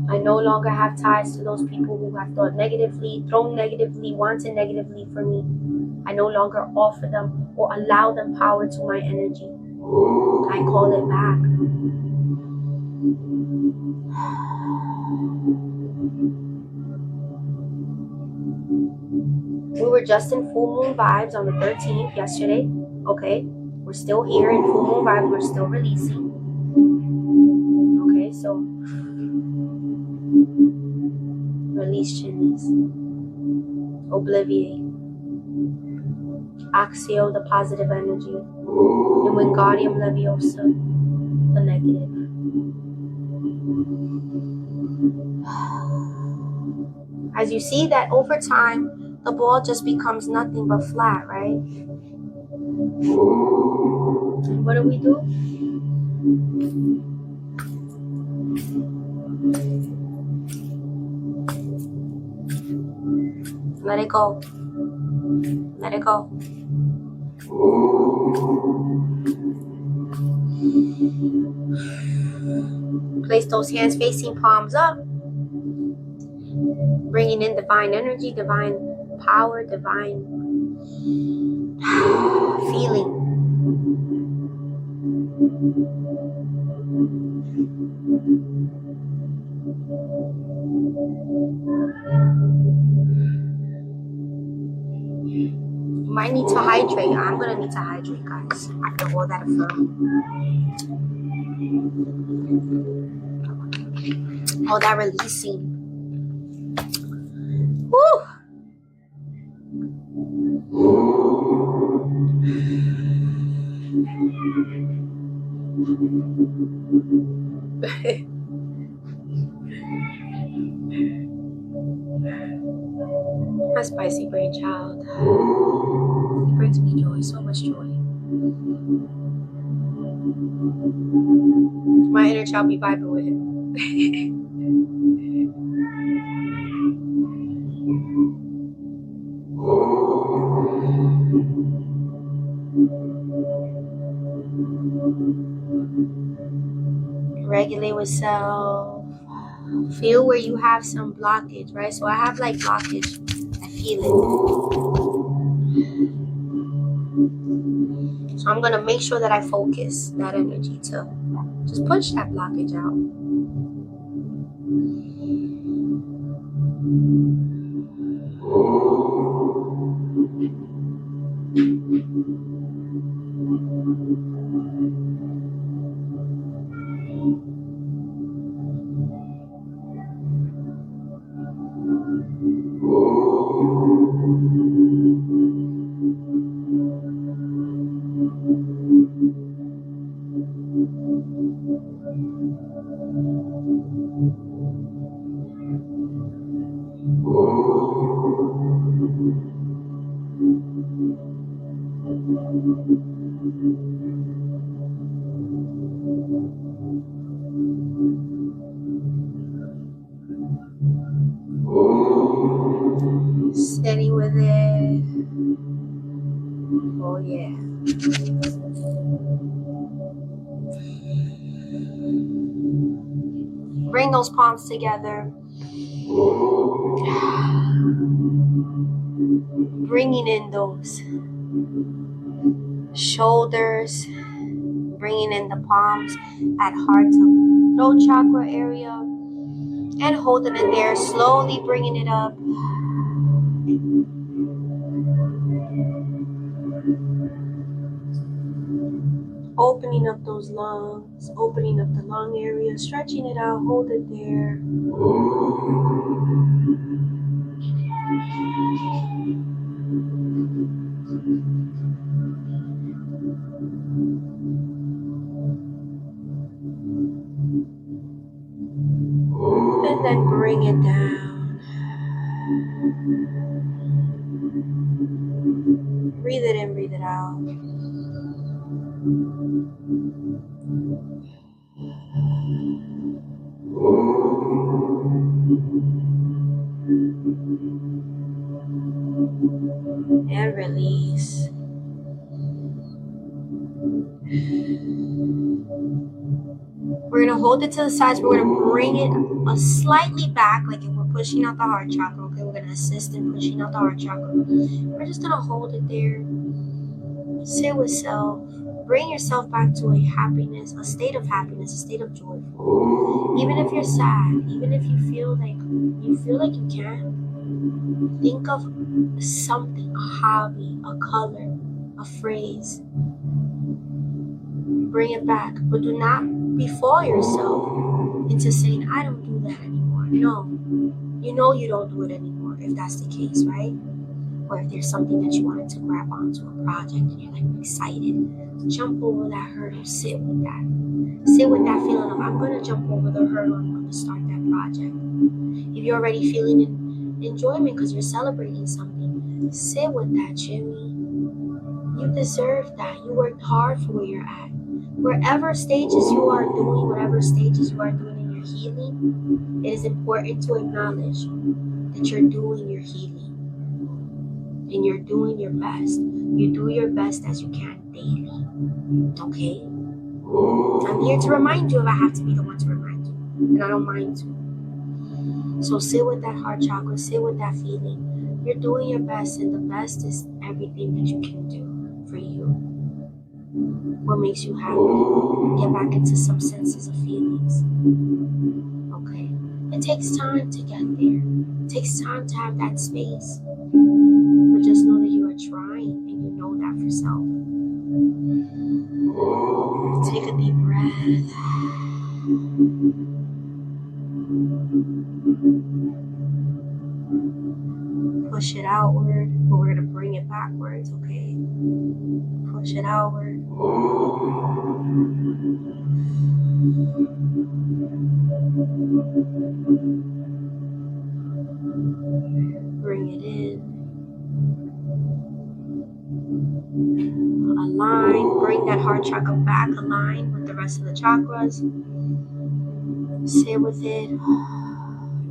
I no longer have ties to those people who have thought negatively, thrown negatively, wanted negatively for me. I no longer offer them or allow them power to my energy. I call it back. We were just in full moon vibes on the 13th yesterday, okay? We're still here in full moon vibe. We're still releasing. Okay, so release Chimis. Obliviate. Axio, the positive energy. And Wingardium Leviosa, the negative. As you see that over time, the ball just becomes nothing but flat, right? And what do? Let it go. Let it go. Place those hands facing palms up. Bringing in divine energy, divine power, divine feeling. You might need to hydrate. I'm going to need to hydrate, guys. After all that affirm. All that releasing. Woo! My spicy brain child. He brings me joy, so much joy. My inner child be vibing with him. Regulate with self. Feel where you have some blockage, right? So I have like blockage. I feel it. So I'm going to make sure that I focus that energy to just push that blockage out. Steady with it. Oh yeah. Bring those palms together. Bringing in those shoulders. Bringing in the palms at heart to throat chakra area. And holding it there. Slowly bringing it up. Opening up those lungs, opening up the lung area, stretching it out, hold it there. And then bring it down. Breathe it in, breathe it out. And release. We're going to hold it to the sides. We're going to bring it slightly back, like if we're pushing out the heart chakra. Okay, we're going to assist in pushing out the heart chakra. We're just going to hold it there. Sit with self. Bring yourself back to a happiness, a state of happiness, a state of joy. Even if you're sad, even if you feel like you can't, think of something, a hobby, a color, a phrase Bring it back. But do not befall yourself into saying, I don't do that anymore. No. You know you don't do it anymore if that's the case, right? Or if there's something that you wanted to grab onto a project and you're like excited, jump over that hurdle, sit with that. Sit with that feeling of, I'm going to jump over the hurdle, I'm going to start that project. If you're already feeling enjoyment because you're celebrating something, sit with that, Jimmy. You deserve that. You worked hard for where you're at. Wherever stages you are doing, whatever stages you are doing in your healing, it is important to acknowledge that you're doing your healing and you're doing your best. You do your best as you can daily. Okay? I'm here to remind you if I have to be the one to remind you. And I don't mind to. So sit with that heart chakra, sit with that feeling. You're doing your best, and the best is everything that you can do for you. What makes you happy? Get back into some senses of feelings. Okay? It takes time to get there. It takes time to have that space. But just know that you are trying, and you know that for self. Take a deep breath. Push it outward, but we're going to bring it backwards, okay? Push it outward. Bring it in. Align. Bring that heart chakra back. Align with the rest of the chakras. Sit with it.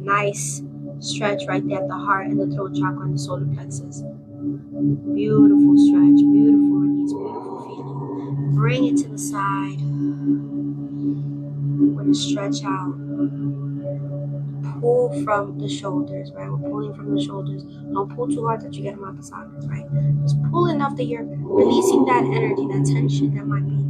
Nice stretch right there at the heart and the throat chakra and the solar plexus. Beautiful stretch. Beautiful release. Beautiful feeling. Bring it to the side. We're going to stretch out. Pull from the shoulders, right? We're pulling from the shoulders. Don't pull too hard that you get them out the sockets, right? Just pull enough that you're releasing that energy, that tension that might be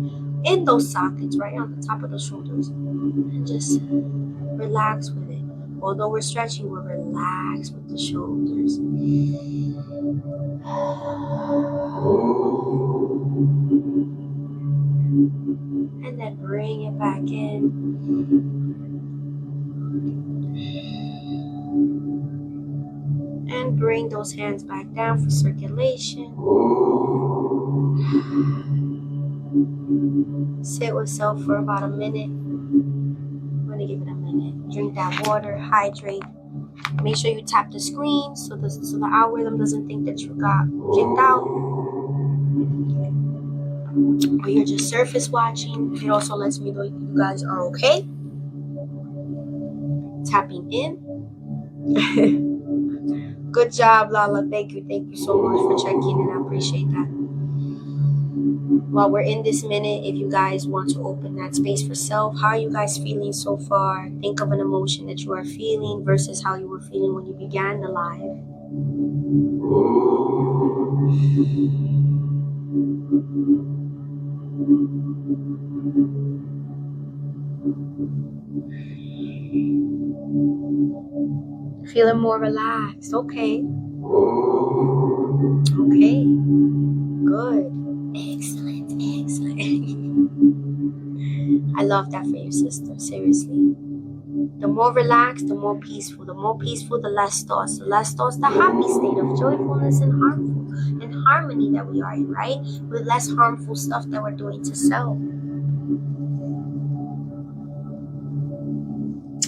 in those sockets, right? On the top of the shoulders. And just relax with it. Although we're stretching, we're relaxed with the shoulders. And then bring it back in. And bring those hands back down for circulation. Sit with self for about a minute. I'm going to give it a minute. Drink that water, hydrate. Make sure you tap the screen so the algorithm doesn't think that you got kicked out. Or you're just surface watching. It also lets me know you guys are okay. Tapping in. Good job, Lala. Thank you so much for checking in. I appreciate that. While we're in this minute, if you guys want to open that space for self, how are you guys feeling so far? Think of an emotion that you are feeling versus how you were feeling when you began the live. Feeling more relaxed. Okay. Okay. Good. Excellent. I love that for you, sister. Seriously. The more relaxed, the more peaceful. The more peaceful, the less thoughts. The less thoughts, the happy state of joyfulness and harmony that we are in, right? With less harmful stuff that we're doing to self.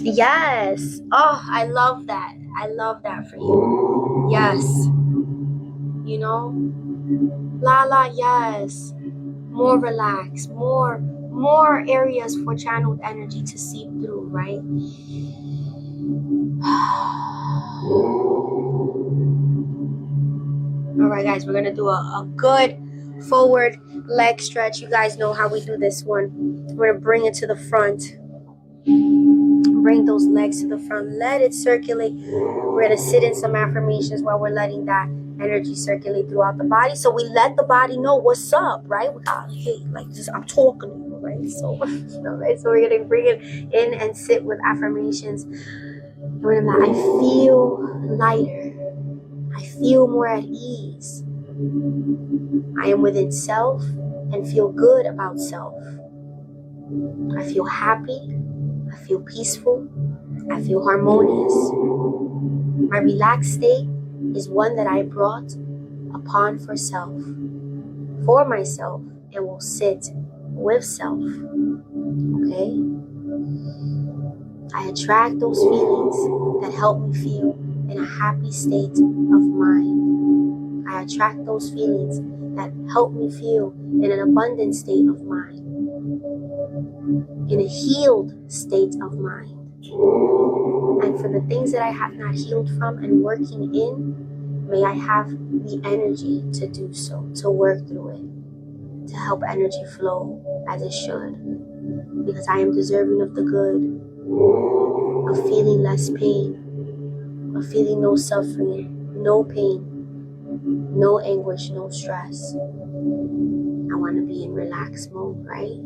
Yes. Oh, I love that. I love that for you. Yes. You know? Lala, yes. More relaxed. More areas for channeled energy to seep through, right? All right, guys, we're going to do a good forward leg stretch. You guys know how we do this one. We're going to bring it to the front. Bring those legs to the front. Let it circulate. We're going to sit in some affirmations while we're letting that energy circulate throughout the body. So we let the body know what's up, right? We got, hey, like this, I'm talking to you, right? So, right? So we're going to bring it in and sit with affirmations. We're going to, I feel lighter. I feel more at ease. I am within self and feel good about self. I feel happy. I feel peaceful. I feel harmonious. My relaxed state is one that I brought upon for myself, and will sit with self. Okay? I attract those feelings that help me feel in a happy state of mind. I attract those feelings that help me feel in an abundant state of mind, in a healed state of mind. And for the things that I have not healed from and working in, may I have the energy to do so, to work through it, to help energy flow as it should. Because I am deserving of the good, of feeling less pain, of feeling no suffering, no pain, no anguish, no stress. I want to be in relaxed mode, right?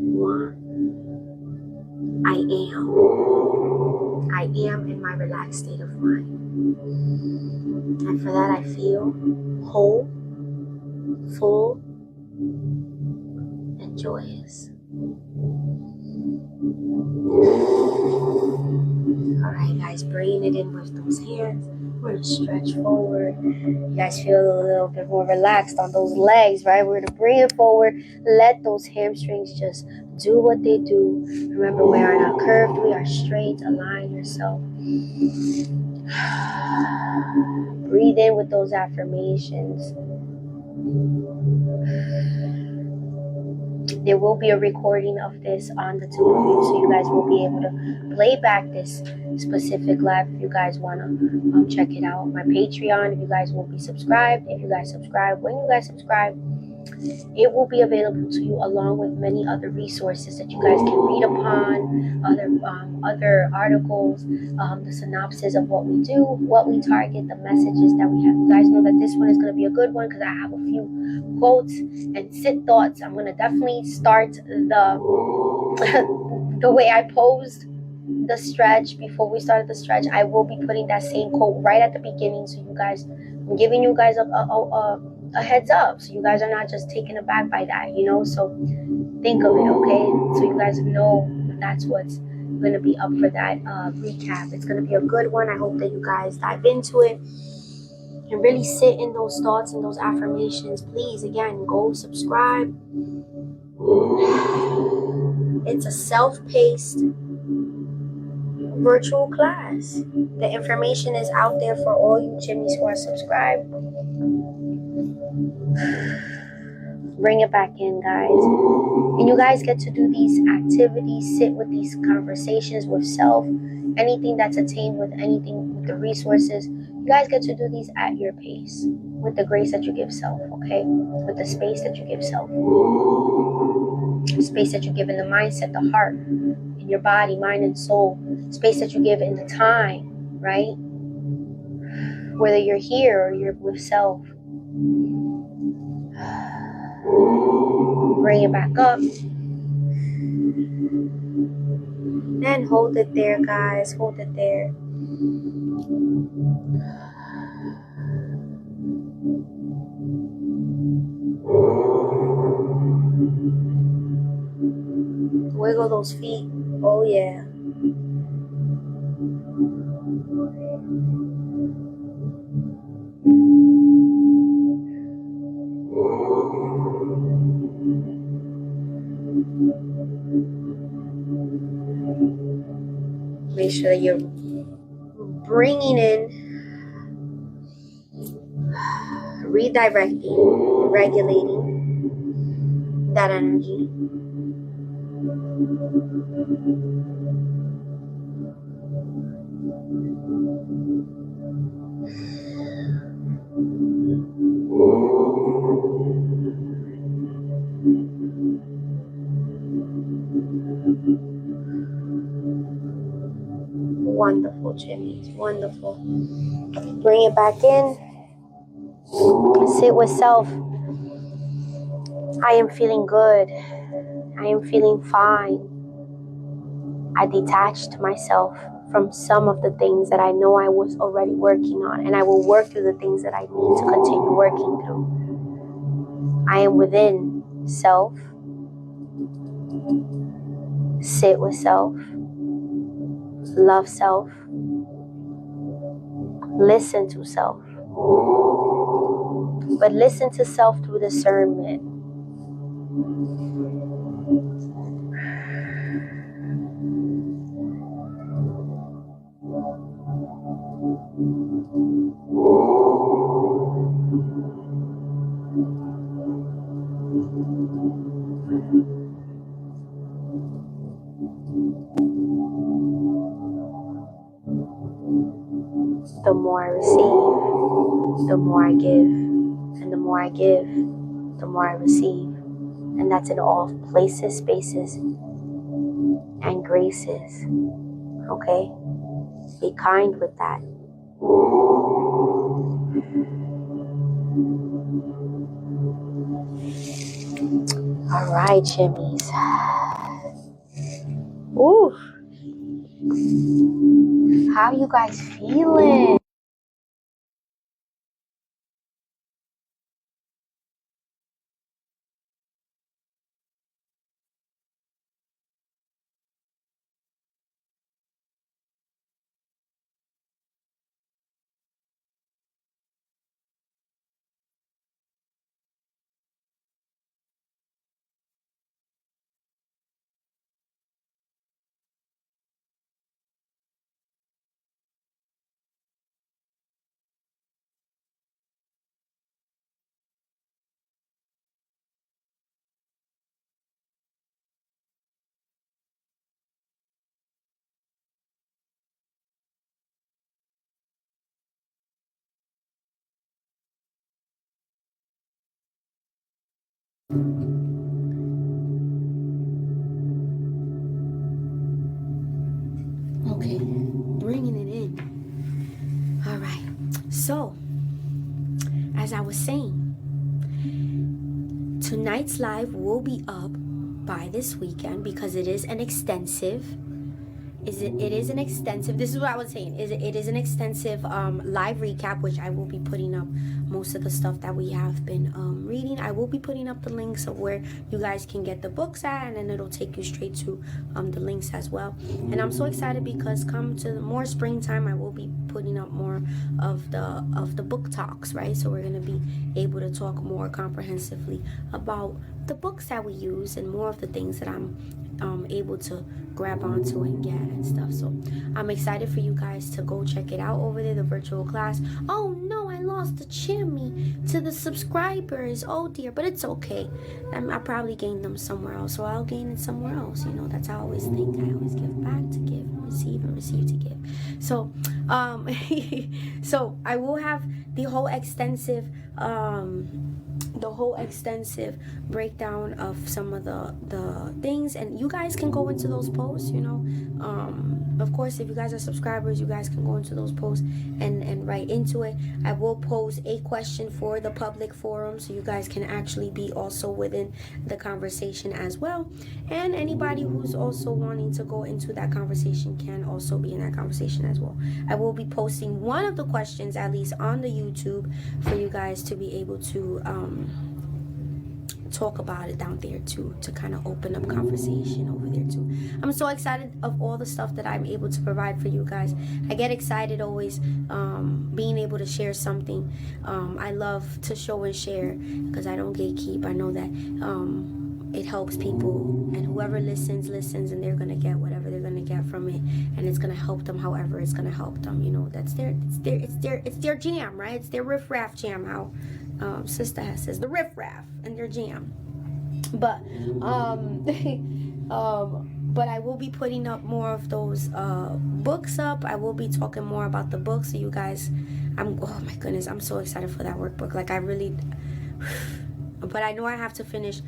I am in my relaxed state of mind. And for that I feel whole, full, and joyous. Alright guys, bringing it in with those hands. We're going to stretch forward. You guys feel a little bit more relaxed on those legs, right? We're going to bring it forward. Let those hamstrings just do what they do. Remember, we are not curved. We are straight. Align yourself. Breathe in with those affirmations. There will be a recording of this on the two of you, so you guys will be able to play back this specific live if you guys want to check it out. My Patreon, if you guys will be subscribed. If you guys subscribe, when you guys subscribe, it will be available to you along with many other resources that you guys can read upon, other articles, the synopsis of what we do, what we target, the messages that we have. You guys know that this one is going to be a good one because I have a few quotes and sit thoughts. I'm going to definitely start the the way I posed the stretch before we started the stretch. I will be putting that same quote right at the beginning, so you guys, I'm giving you guys a heads up, so you guys are not just taken aback by that, so think of it, okay? So you guys know that's what's going to be up for that recap. It's going to be a good one. I hope that you guys dive into it and really sit in those thoughts and those affirmations. Please, again, go subscribe. It's a self-paced virtual class. The information is out there for all you Chimis who are subscribed. Bring it back in, guys. And you guys get to do these activities, sit with these conversations with self, anything that's attained with anything, with the resources. You guys get to do these at your pace, with the grace that you give self, okay? With the space that you give self. Space that you give in the mindset, the heart, in your body, mind, and soul. Space that you give in the time, right? Whether you're here or you're with self. Bring it back up. And hold it there, guys. Hold it there. Wiggle those feet. Oh, yeah. Make sure that you're bringing in, redirecting, regulating that energy. Wonderful, Chimis. Wonderful. Bring it back in. Sit with self. I am feeling good. I am feeling fine. I detached myself from some of the things that I know I was already working on, and I will work through the things that I need to continue working through. I am within self. Sit with self. Love self. Listen to self. But listen to self through discernment. The more I receive, the more I give. And the more I give, the more I receive. And that's in all places, spaces, and graces. Okay? Be kind with that. All right, Chimis. Ooh. How you guys feeling? Okay, bringing it in. All right. So, as I was saying, tonight's live will be up by this weekend because it is an extensive. It is an extensive. This is what I was saying. It is an extensive live recap, which I will be putting up most of the stuff that we have been reading. I will be putting up the links of where you guys can get the books at, and then it'll take you straight to the links as well. And I'm so excited because come to the more springtime, I will be putting up more of the book talks, right? So we're gonna be able to talk more comprehensively about the books that we use and more of the things that I'm able to grab onto and get and stuff. So I'm excited for you guys to go check it out over there, the virtual class. Oh no, I lost the chimney to the subscribers. Oh dear, but it's okay. I probably gained them somewhere else, so I'll gain it somewhere else. You know, that's how I always think. I always give back to give, receive, and receive to give. So so I will have the whole extensive breakdown of some of the things, and you guys can go into those posts, you know. Of course, if you guys are subscribers, you guys can go into those posts and write into it. I will pose a question for the public forum, so you guys can actually be also within the conversation as well. And anybody who's also wanting to go into that conversation can also be in that conversation as well. I will be posting one of the questions at least on the YouTube for you guys to be able to talk about it down there too, to kind of open up conversation over there too. I'm so excited of all the stuff that I'm able to provide for you guys. I get excited always being able to share something. I love to show and share because I don't gatekeep. I know that it helps people, and whoever listens, and they're gonna get whatever they're gonna get from it, and it's gonna help them however it's gonna help them. You know, that's it's their jam, right? It's their riff-raff jam, how Sister says, the riff-raff and their jam. But but I will be putting up more of those books up. I will be talking more about the books, so you guys, oh my goodness, I'm so excited for that workbook. Like I really but I know I have to finish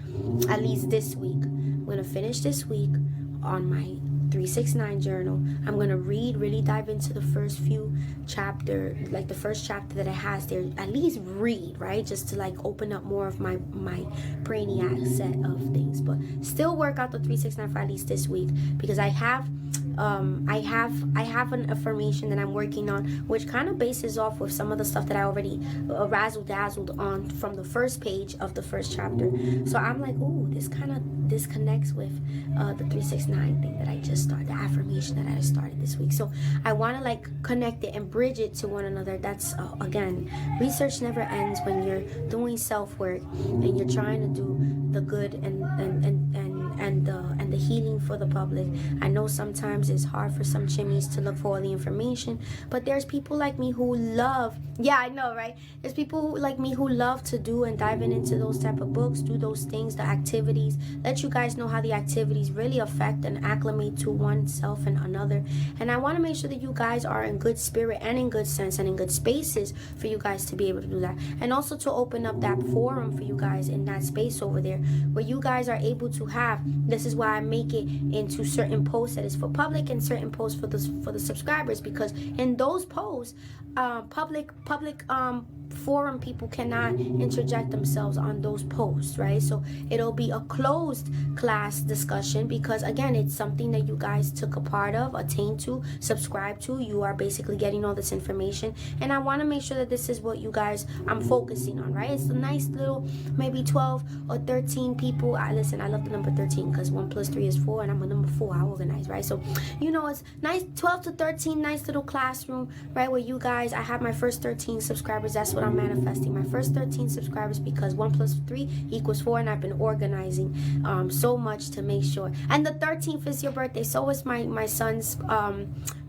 at least this week. I'm gonna finish this week on my 369 journal. I'm gonna really dive into the first few chapter, like the first chapter that it has there. At least read, right? Just to like open up more of my brainiac set of things. But still work out the 369 for at least this week, because I have I have an affirmation that I'm working on, which kind of bases off with some of the stuff that I already razzle dazzled on from the first page of the first chapter. So I'm like, ooh, this connects with the 369 thing that I just started, the affirmation that I started this week. So I want to like connect it and bridge it to one another. That's again, research never ends when you're doing self-work and you're trying to do the good and the healing for the public. I know sometimes it's hard for some chimmies to look for all the information, but there's people like me who love, yeah, I know, right? There's people like me who love to do and dive into those type of books, do those things, the activities, let you guys know how the activities really affect and acclimate to oneself and another. And I want to make sure that you guys are in good spirit and in good sense and in good spaces for you guys to be able to do that. And also to open up that forum for you guys in that space over there where you guys are able to have, this is why I make it into certain posts that is for public and certain posts for the subscribers, because in those posts public forum people cannot interject themselves on those posts, right? So it'll be a closed class discussion because again, it's something that you guys took a part of, attained to, subscribe to. You are basically getting all this information, and I want to make sure that this is what you guys, I'm focusing on, right? It's a nice little maybe 12 or 13 people. Listen, I love the number 13 because 1 + 3 is 4 and I'm a number 4. I organize, right? So you know, it's nice, 12 to 13, nice little classroom, right? Where you guys, I have my first 13 subscribers. That's what I'm manifesting, my first 13 subscribers, because 1 + 3 = 4, and I've been organizing so much to make sure. And the 13th is your birthday. So is my son's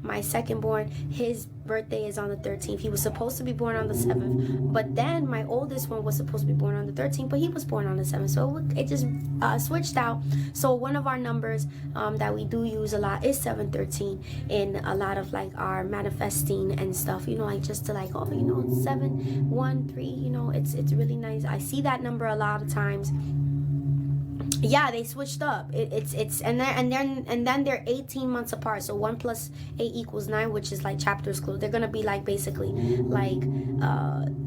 my second born. His birthday is on the 13th. He was supposed to be born on the 7th, but then my oldest one was supposed to be born on the 13th, but he was born on the 7th, so it just switched out. So one of our numbers that we do use a lot is 713 in a lot of like our manifesting and stuff, you know, like just to like, oh, you know, 713, you know, it's really nice. I see that number a lot of times. Yeah, they switched up. It's and then they're 18 months apart. So 1 + 8 = 9, which is like chapters closed. They're gonna be like basically like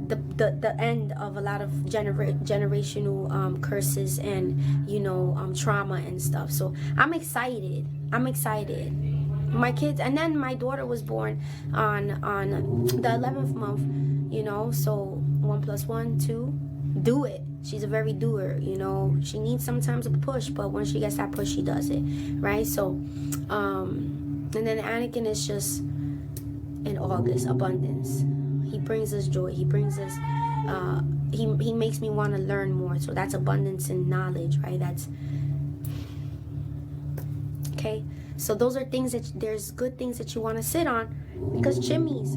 the end of a lot of generational curses and, you know, trauma and stuff. So I'm excited. My kids, and then my daughter was born on the 11th month. You know, so 1 + 1 2. Do it. She's a very doer, you know. She needs sometimes a push, but once she gets that push, she does it, right? So and then Anakin is just in August, abundance. He brings us joy. He brings us he makes me want to learn more. So that's abundance and knowledge, right? That's okay. So those are things that there's good things that you want to sit on, because chimneys,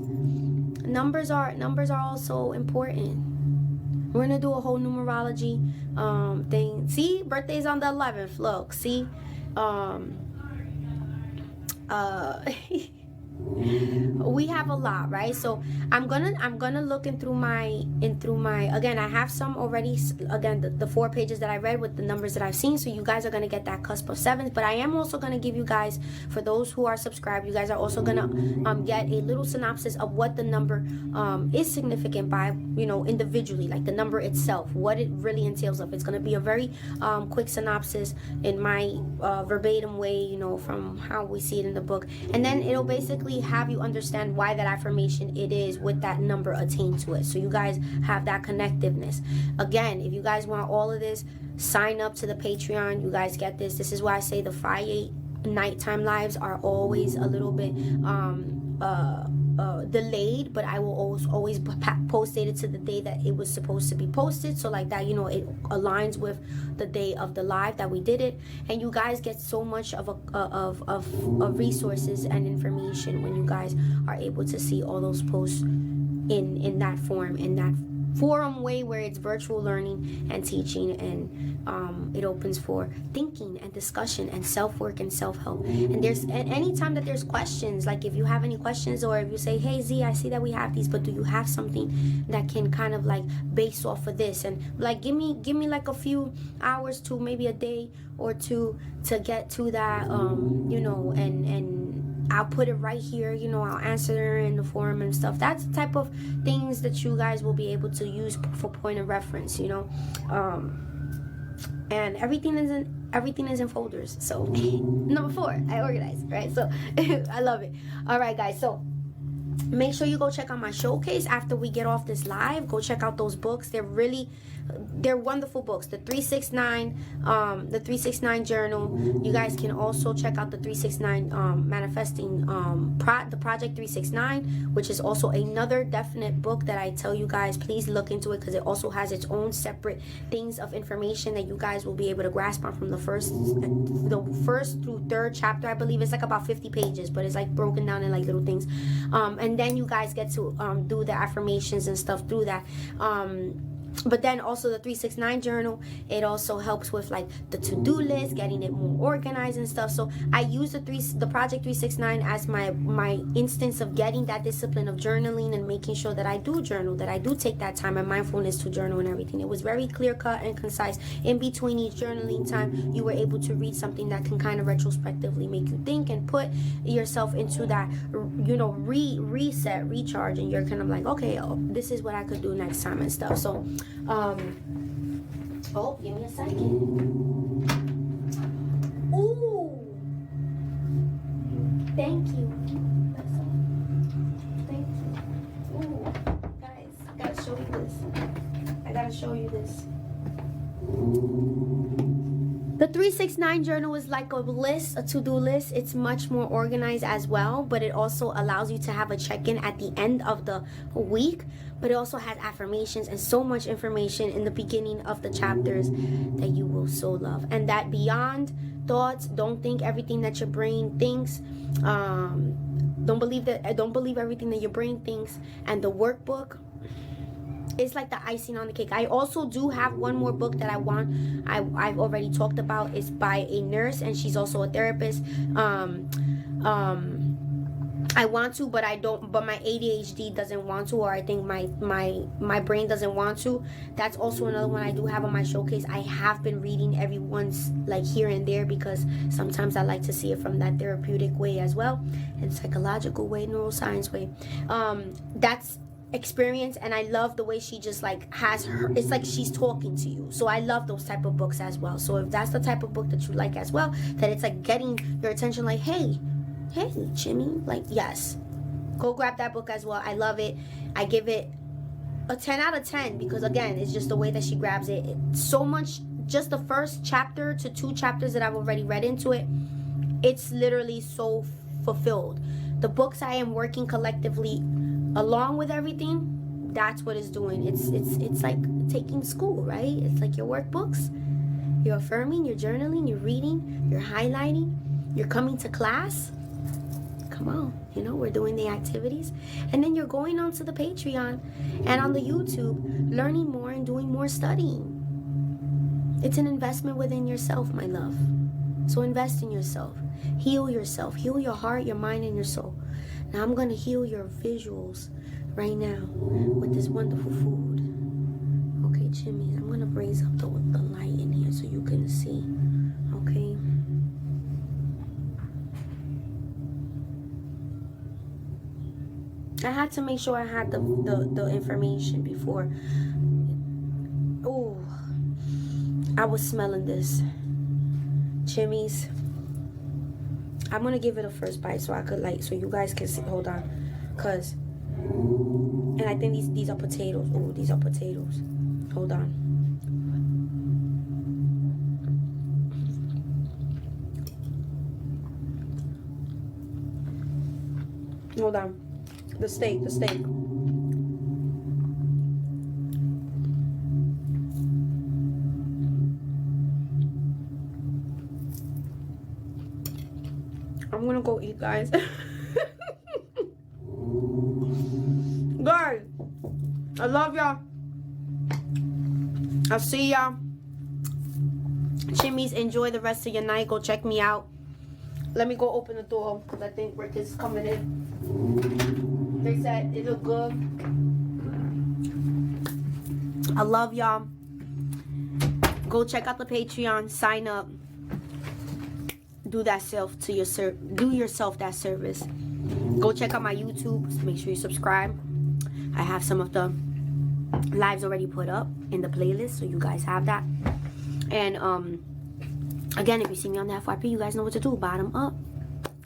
numbers are also important. We're gonna do a whole numerology thing. See, birthday's on the 11th. Look, see, we have a lot, right? So I'm gonna look through my again, I have some already, again, the 4 pages that I read with the numbers that I've seen, so you guys are gonna get that cusp of 7s. But I am also gonna give you guys, for those who are subscribed, you guys are also gonna get a little synopsis of what the number is significant by, you know, individually, like the number itself, what it really entails of. It's gonna be a very quick synopsis in my verbatim way, you know, from how we see it in the book, and then it'll basically have you understand why that affirmation it is with that number attained to it, so you guys have that connectiveness. Again, if you guys want all of this, sign up to the Patreon. You guys get this. This is why I say the Friday nighttime lives are always a little bit delayed, but I will always post it to the day that it was supposed to be posted, so like that, you know, it aligns with the day of the live that we did it. And you guys get so much of resources and information when you guys are able to see all those posts in that form, in that forum way, where it's virtual learning and teaching, and it opens for thinking and discussion and self-work and self-help. And there's, at any time that there's questions, like if you have any questions, or if you say, hey Z, I see that we have these, but do you have something that can kind of like base off of this, and like give me like a few hours to maybe a day or two to get to that, you know, and I'll put it right here, you know, I'll answer in the forum and stuff. That's the type of things that you guys will be able to use for point of reference, you know. And everything everything is in folders. So number 4, I organize, right? So I love it. All right, guys. So make sure you go check out my showcase after we get off this live. Go check out those books. They're wonderful books. The 369 journal. You guys can also check out the 369 manifesting the project 369, which is also another definite book that I tell you guys, please look into it, because it also has its own separate things of information that you guys will be able to grasp on from the first through 3rd chapter. I believe it's like about 50 pages, but it's like broken down in like little things, and then you guys get to do the affirmations and stuff through that. But then also the 369 journal, it also helps with like the to-do list, getting it more organized and stuff. So I use the project 369 as my instance of getting that discipline of journaling and making sure that I do journal, that I do take that time and mindfulness to journal and everything. It was very clear cut and concise. In between each journaling time, you were able to read something that can kind of retrospectively make you think and put yourself into that, you know, reset, recharge, and you're kind of like, okay, this is what I could do next time and stuff. So oh, give me a second. Ooh, thank you. Thank you. Ooh, guys, I gotta show you this. The 369 journal is like a list, a to-do list. It's much more organized as well, but it also allows you to have a check-in at the end of the week. But it also has affirmations and so much information in the beginning of the chapters that you will so love. And that beyond thoughts, don't think everything that your brain thinks. Don't believe everything that your brain thinks. And the workbook, it's like the icing on the cake. I also do have one more book that I've already talked about. It's by a nurse, and she's also a therapist. I want to, but I don't, but my ADHD doesn't want to, or I think my brain doesn't want to. That's also another one I do have on my showcase. I have been reading every once, like here and there, because sometimes I like to see it from that therapeutic way as well, and psychological way, neuroscience way. That's experience, and I love the way she just like has her, it's like she's talking to you. So I love those type of books as well. So if that's the type of book that you like as well, that it's like getting your attention, like hey Chimmy, like, yes, go grab that book as well. I love it. I give it a 10 out of 10 because again, it's just the way that she grabs it. It's so much, just the first chapter to 2 chapters that I've already read into it, it's literally so fulfilled. The books I am working collectively along with everything, that's what it's doing. It's like taking school, right? It's like your workbooks. You're affirming, you're journaling, you're reading, you're highlighting, you're coming to class. Come on, you know, we're doing the activities. And then you're going on to the Patreon and on the YouTube, learning more and doing more studying. It's an investment within yourself, my love. So invest in yourself. Heal yourself. Heal your heart, your mind, and your soul. Now I'm going to heal your visuals right now with this wonderful food. Okay, Chimis, I'm going to raise up the light in here so you can see. Okay. I had to make sure I had the information before. Oh, I was smelling this. Chimis. I'm gonna give it a first bite so I could like, so you guys can see. Hold on, cause, and I think these are potatoes. Oh, these are potatoes. Hold on. Hold on. The steak. I'm gonna go eat, guys. Guys, I love y'all. I'll see y'all. Chimis, enjoy the rest of your night. Go check me out. Let me go open the door because I think Rick is coming in. They said it looked good. I love y'all. Go check out the Patreon. Sign up. Do that do yourself that service. Go check out my YouTube. Make sure you subscribe. I have some of the lives already put up in the playlist, so you guys have that. And Again, if you see me on the FYP, you guys know what to do. Bottom up.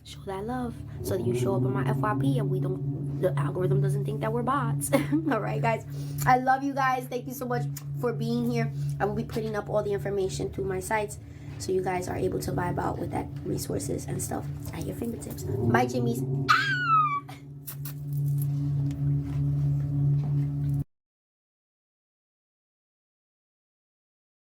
Show that love so that you show up on my FYP and the algorithm doesn't think that we're bots. All right, guys. I love you guys. Thank you so much for being here. I will be putting up all the information through my sites so you guys are able to vibe out with that resources and stuff at your fingertips. Bye, Chimis.